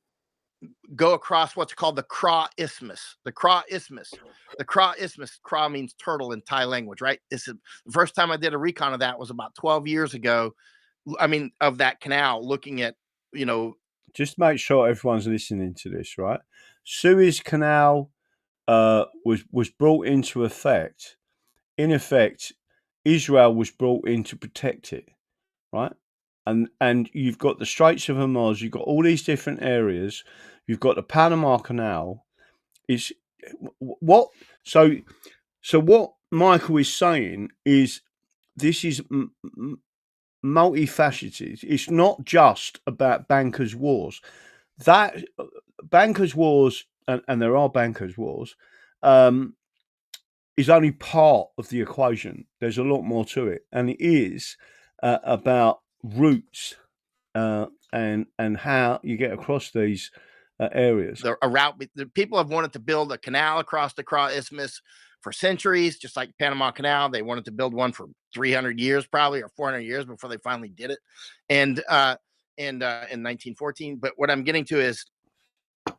go across what's called the Kra Isthmus. The Kra Isthmus. The Kra Isthmus. Kra means turtle in Thai language, right? This is the first time I did a recon of that was about 12 years ago. Of that canal, looking at, Just make sure everyone's listening to this, right? Suez Canal was brought into effect. In effect, Israel was brought in to protect it, right? And you've got the Straits of Hormuz, you've got all these different areas, you've got the Panama Canal. Is what so what Michael is saying is this is multifaceted. It's not just about bankers' wars. That bankers' wars, and there are bankers' wars, is only part of the equation. There's a lot more to it, and it is about routes and how you get across these areas. A route. The people have wanted to build a canal across the Kra Isthmus for centuries, just like the Panama Canal. They wanted to build one for 300 years, probably, or 400 years before they finally did it. And in 1914. But what I'm getting to is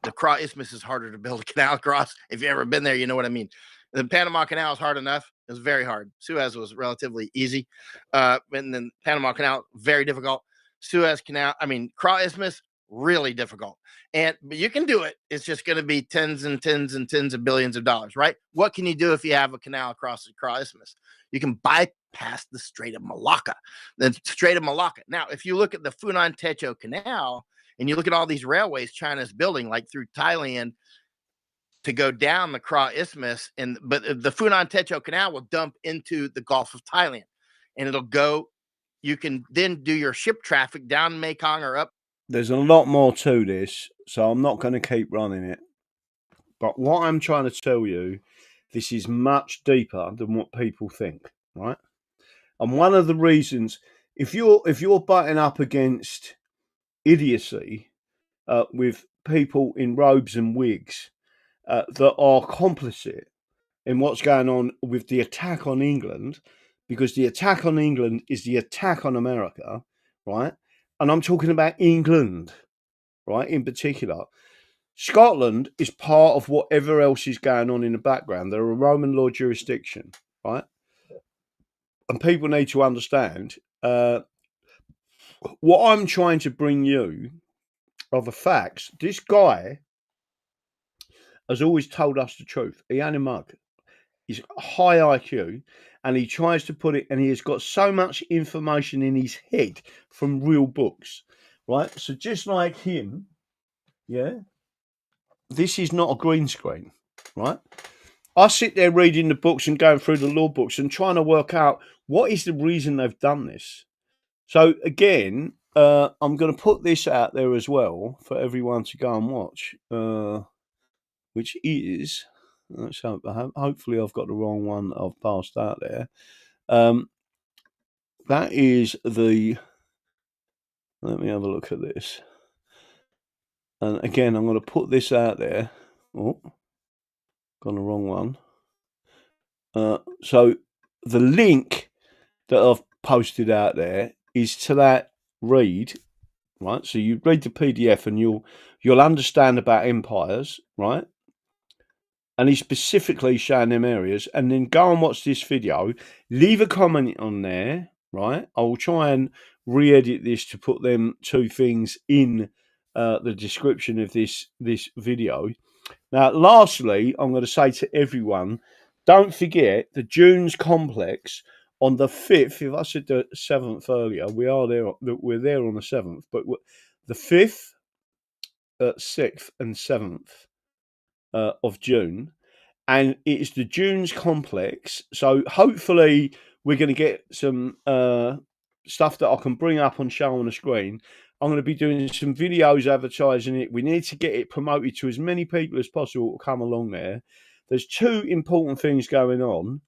the Kra Isthmus is harder to build a canal across. If you've ever been there, you know what I mean. The Panama Canal is hard enough. It was very hard. Suez was relatively easy. And then Panama Canal, very difficult. Suez Canal, Kra Isthmus, really difficult. But you can do it. It's just going to be tens and tens and tens of billions of dollars, right? What can you do if you have a canal across the Kra Isthmus? You can bypass the Strait of Malacca. The Strait of Malacca. Now, if you look at the Funan Techo Canal and you look at all these railways China's building, like through Thailand, to go down the Kra Isthmus, but the Funan Techo Canal will dump into the Gulf of Thailand, and it'll go. You can then do your ship traffic down Mekong or up. There's a lot more to this, so I'm not going to keep running it. But what I'm trying to tell you, this is much deeper than what people think, right? And one of the reasons, if you're butting up against idiocy with people in robes and wigs that are complicit in what's going on with the attack on England, because the attack on England is the attack on America, right? And I'm talking about England, right, in particular. Scotland is part of whatever else is going on in the background. They're a Roman law jurisdiction, right? And people need to understand what I'm trying to bring you are the facts. This guy has always told us the truth. He ain't a mug. He's high IQ, and he tries to put it, and he has got so much information in his head from real books, right? So just like him, yeah, this is not a green screen, right? I sit there reading the books and going through the law books and trying to work out what is the reason they've done this. So again, I'm going to put this out there as well for everyone to go and watch, which is, hopefully I've got the wrong one that I've passed out there. That is the, let me have a look at this. And again, I'm going to put this out there. Oh, got the wrong one. So the link that I've posted out there is to that read, right? So you read the PDF and you'll understand about empires, right? and he's specifically showing them areas. And then go and watch this video. Leave a comment on there, right? I will try and re-edit this to put them two things in the description of this video. Now, lastly, I'm going to say to everyone, don't forget the Dunes complex on the 5th. If I said the 7th earlier, we're there on the 7th, but the 5th, 6th, and 7th of June, and it's the Dunes complex. So hopefully we're going to get some stuff that I can bring up and show on the screen. I'm going to be doing some videos advertising it. We need to get it promoted to as many people as possible to come along there. There's two important things going on.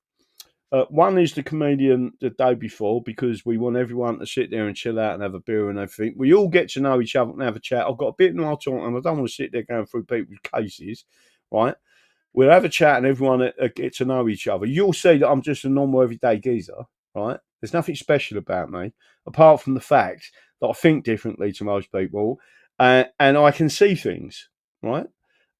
One is the comedian the day before, because we want everyone to sit there and chill out and have a beer and everything. We all get to know each other and have a chat. I've got a bit more time and I don't want to sit there going through people's cases, right? We'll have a chat and everyone get to know each other. You'll see that I'm just a normal everyday geezer, right? There's nothing special about me, apart from the fact that I think differently to most people, and I can see things, right?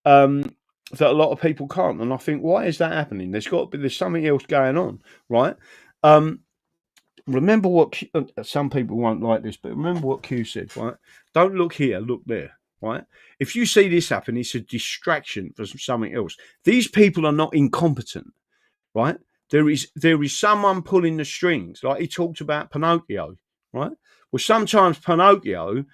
That a lot of people can't. And I think, why is that happening? There's something else going on, right? Remember what some people won't like this, but remember what Q said, right? Don't look here, look there, right? If you see this happen, it's a distraction for something else. These people are not incompetent, right? There is someone pulling the strings, like he talked about Pinocchio, right? Well, sometimes Pinocchio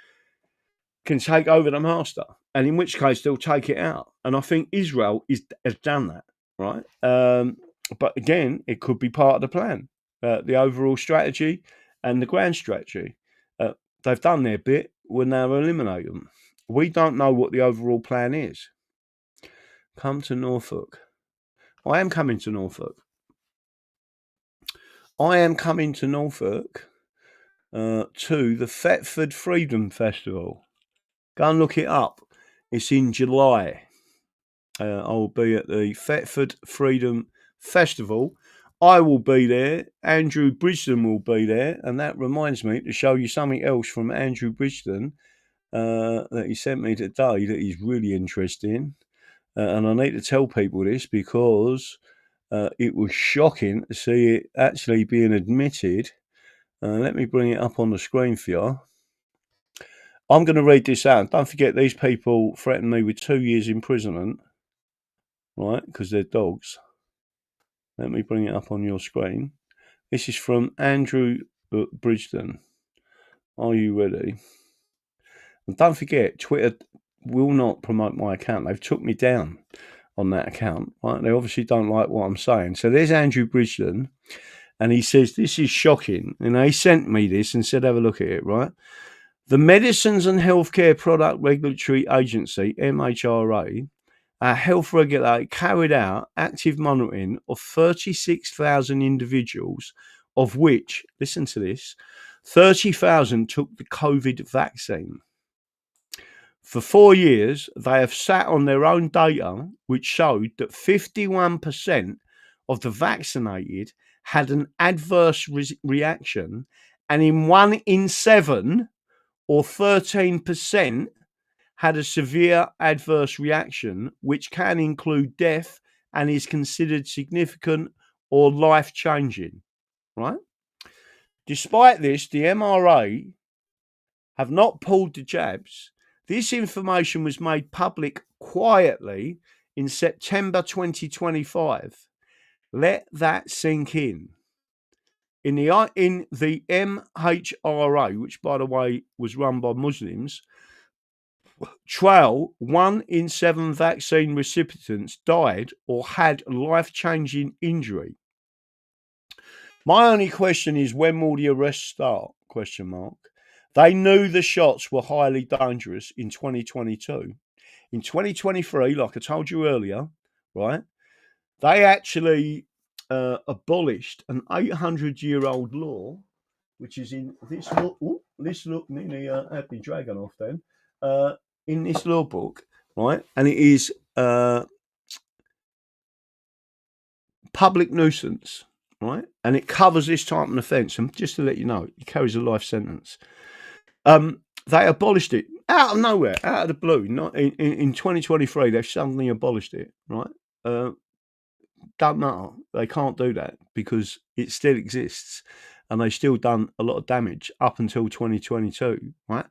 can take over the master, and in which case they'll take it out. And I think Israel has done that, right? But again, it could be part of the plan, the overall strategy and the grand strategy. They've done their bit. We'll now eliminate them. We don't know what the overall plan is. Come to Norfolk. I am coming to Norfolk. I am coming to Norfolk to the Thetford Freedom Festival. Go and look it up. It's in July. I'll be at the Thetford Freedom Festival. I will be there. Andrew Bridgeton will be there. And that reminds me to show you something else from Andrew Bridgeton that he sent me today that is really interesting. And I need to tell people this because it was shocking to see it actually being admitted. Let me bring it up on the screen for you. I'm going to read this out. Don't forget, these people threatened me with 2 years imprisonment, right, because they're dogs. Let me bring it up on your screen. This is from Andrew Bridgeton. Are you ready? And don't forget, Twitter will not promote my account. They've took me down on that account, right? They obviously don't like what I'm saying. So there's Andrew Bridgeton, and he says, this is shocking. And he sent me this and said, have a look at it, right? The Medicines and Healthcare Product Regulatory Agency, MHRA, our health regulator, carried out active monitoring of 36,000 individuals, of which, listen to this, 30,000 took the COVID vaccine. For 4 years, they have sat on their own data, which showed that 51% of the vaccinated had an adverse reaction, and in 1 in 7, or 13%, had a severe adverse reaction, which can include death and is considered significant or life-changing, right? Despite this, the MRA have not pulled the jabs. This information was made public quietly in September 2025. Let that sink in. In the MHRA, which, by the way, was run by Muslims, trial, 1 in 7 vaccine recipients died or had life-changing injury. My only question is, when will the arrests start? ? They knew the shots were highly dangerous in 2022. In 2023, like I told you earlier, right, they actually abolished an 800-year-old law, which is in this law. This look nearly had the dragon off then. In this law book, right, and it is public nuisance, right, and it covers this type of offence. And just to let you know, it carries a life sentence. They abolished it out of nowhere, out of the blue. Not in 2023, they've suddenly abolished it, right? don't matter. They can't do that because it still exists, and they still done a lot of damage up until 2022, right?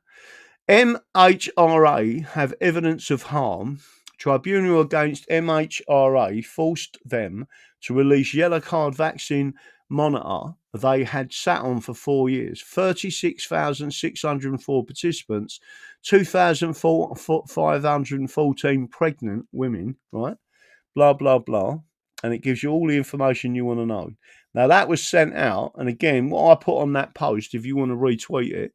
MHRA have evidence of harm. Tribunal against MHRA forced them to release yellow card vaccine monitor they had sat on for 4 years. 36,604 participants, 2,514 pregnant women, right? Blah, blah, blah. And it gives you all the information you want to know. Now, that was sent out. And again, what I put on that post, if you want to retweet it,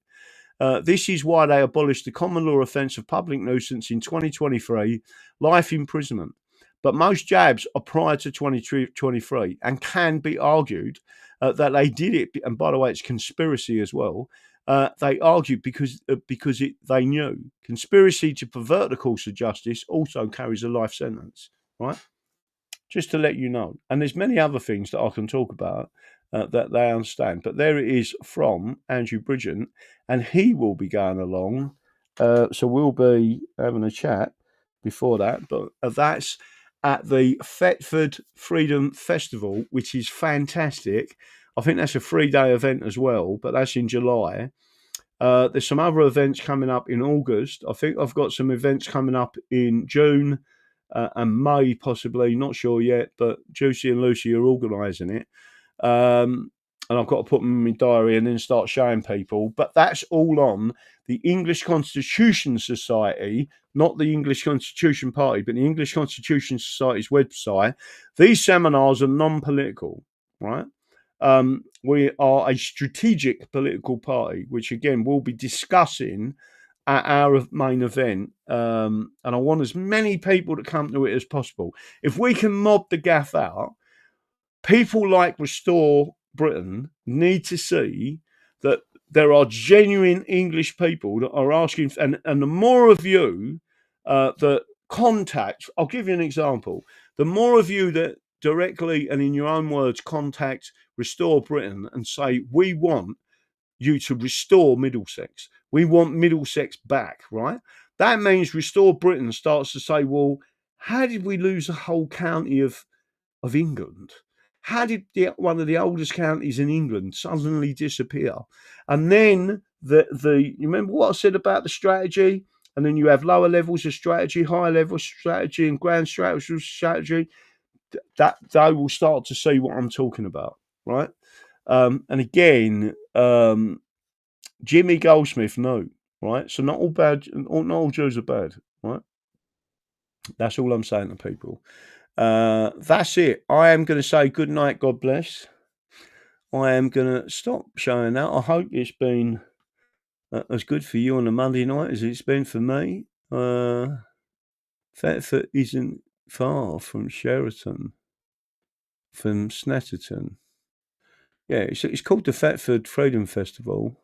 this is why they abolished the common law offence of public nuisance in 2023, life imprisonment. But most jabs are prior to 2023 and can be argued that they did it. And by the way, it's conspiracy as well. They argued because they knew conspiracy to pervert the course of justice also carries a life sentence, right? Just to let you know. And there's many other things that I can talk about that they understand. But there it is from Andrew Bridgen, and he will be going along. So we'll be having a chat before that. But that's at the Thetford Freedom Festival, which is fantastic. I think that's a 3-day event as well, but that's in July. There's some other events coming up in August. I think I've got some events coming up in June and May, possibly. Not sure yet, but Juicy and Lucy are organising it. And I've got to put them in my diary and then start showing people. But that's all on the English Constitution Society, not the English Constitution Party, but the English Constitution Society's website. These seminars are non-political, right? We are a strategic political party, which again we'll be discussing at our main event. And I want as many people to come to it as possible. If we can mob the gaff out, people like Restore Britain need to see that there are genuine English people that are asking, and the more of you that contact, I'll give you an example. The more of you that directly and in your own words contact Restore Britain and say, we want you to restore Middlesex. We want Middlesex back, right? That means Restore Britain starts to say, well, how did we lose a whole county of England? How did one of the oldest counties in England suddenly disappear? And then you remember what I said about the strategy? And then you have lower levels of strategy, higher level strategy, and grand strategy. That they will start to see what I'm talking about, right? And again, Jimmy Goldsmith, no, right? So not all Jews are bad, right? That's all I'm saying to people. That's it. I am going to say good night, God bless. I am going to stop showing that. I hope it's been as good for you on a Monday night as it's been for me. Thetford isn't far from Sheraton, from Snetterton. Yeah, it's called the Thetford Freedom Festival.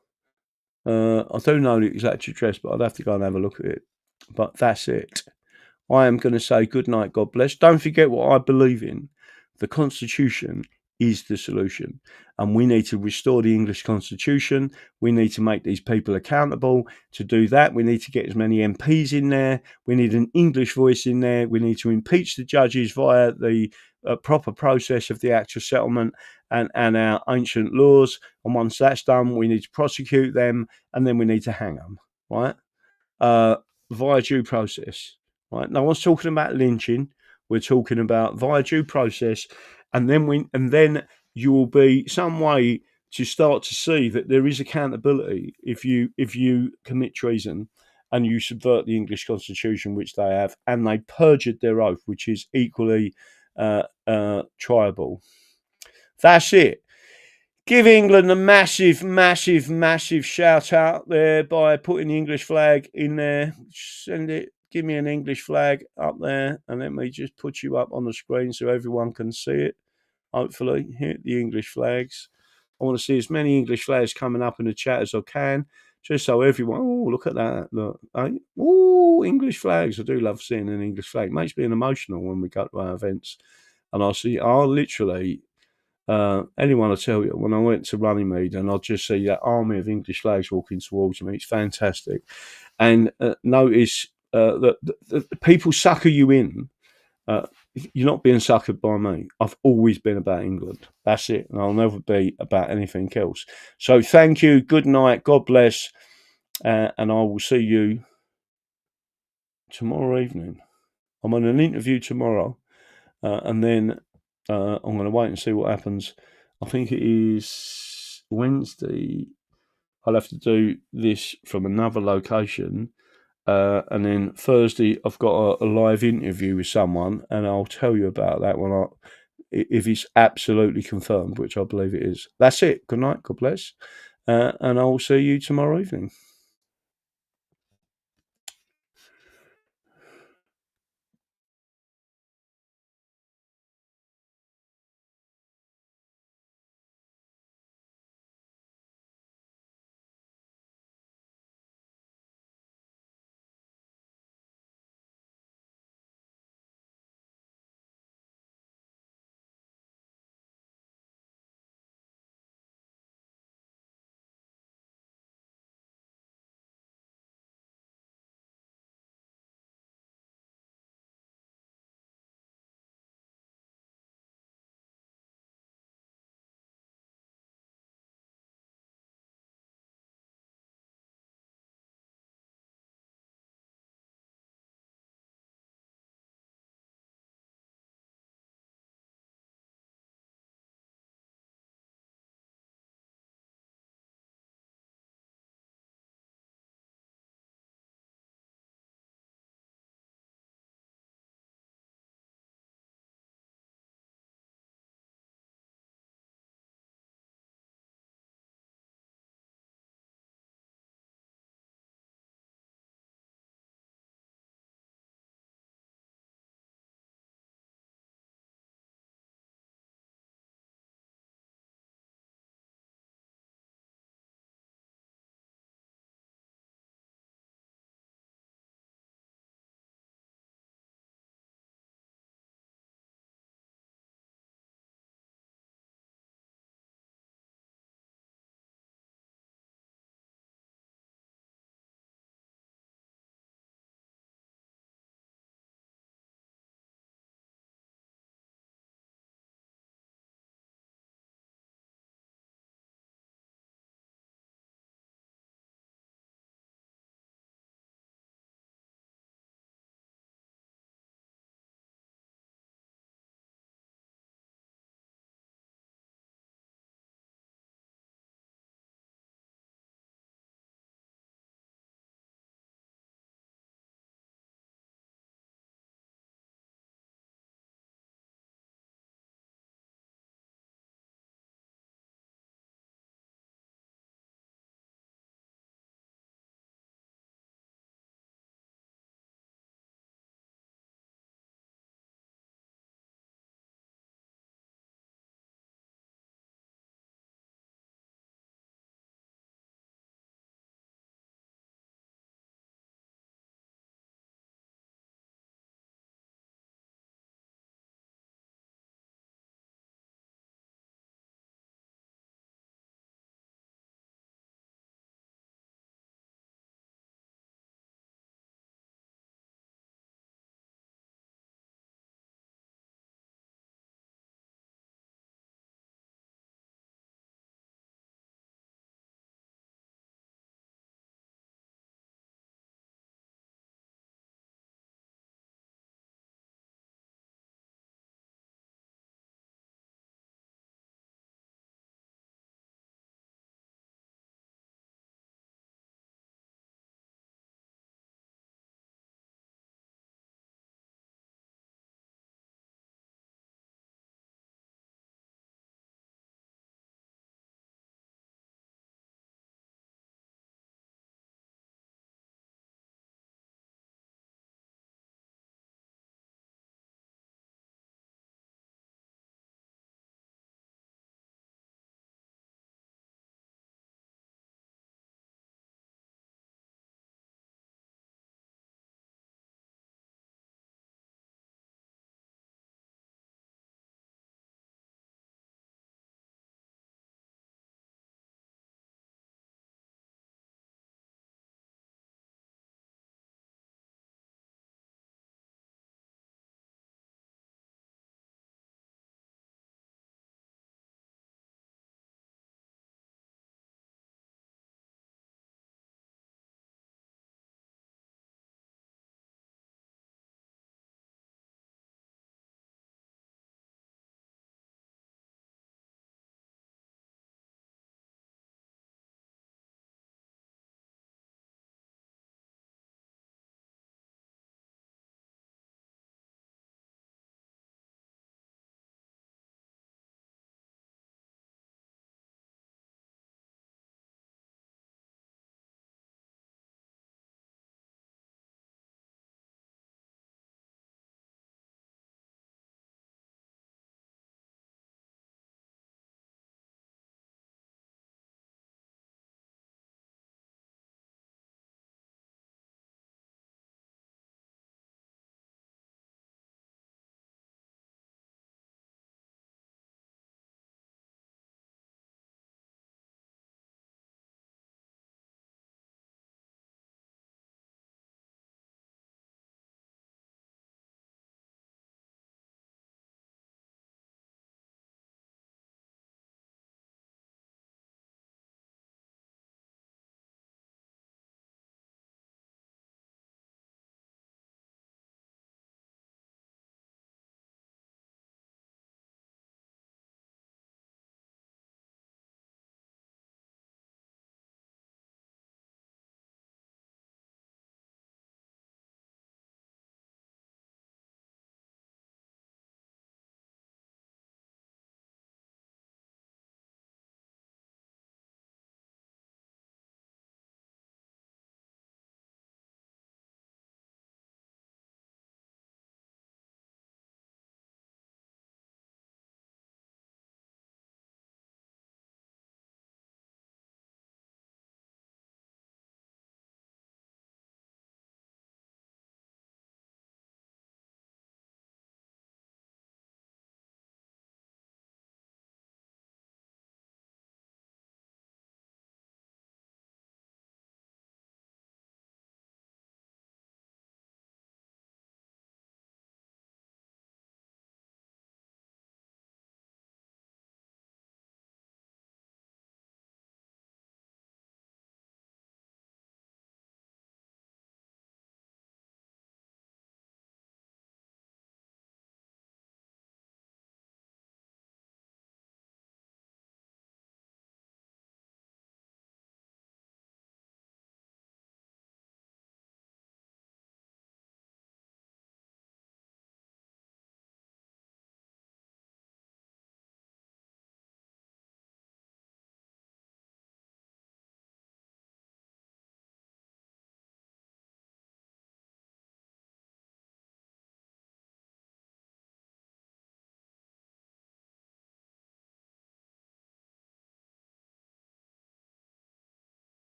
I don't know the exact address, but I'd have to go and have a look at it. But that's it. I am going to say good night, God bless. Don't forget what I believe in. The Constitution is the solution. And we need to restore the English Constitution. We need to make these people accountable. To do that, we need to get as many MPs in there. We need an English voice in there. We need to impeach the judges via the proper process of the actual settlement and our ancient laws. And once that's done, we need to prosecute them and then we need to hang them, right? Via due process. Right, no one's talking about lynching. We're talking about via due process, and then you will be some way to start to see that there is accountability if you commit treason and you subvert the English Constitution, which they have, and they perjured their oath, which is equally triable. That's it. Give England a massive, massive, massive shout out there by putting the English flag in there. Send it. Give me an English flag up there, and let me just put you up on the screen so everyone can see it. Hopefully, hit the English flags. I want to see as many English flags coming up in the chat as I can, just so everyone. Oh, look at that! Look, oh, English flags. I do love seeing an English flag. It makes me emotional when we go to our events, and I'll literally. Anyone will tell you when I went to Runnymede and I'll just see that army of English flags walking towards me. It's fantastic, and notice. That people sucker you in you're not being suckered by me. I've always been about England. That's it. And I'll never be about anything else. So thank you. Good night. God bless. And I will see you tomorrow evening. I'm on an interview tomorrow. And then I'm going to wait and see what happens. I think it is Wednesday. I'll have to do this from another location. And then Thursday, I've got a live interview with someone, and I'll tell you about that if it's absolutely confirmed, which I believe it is. That's it. Good night. God bless. And I will see you tomorrow evening.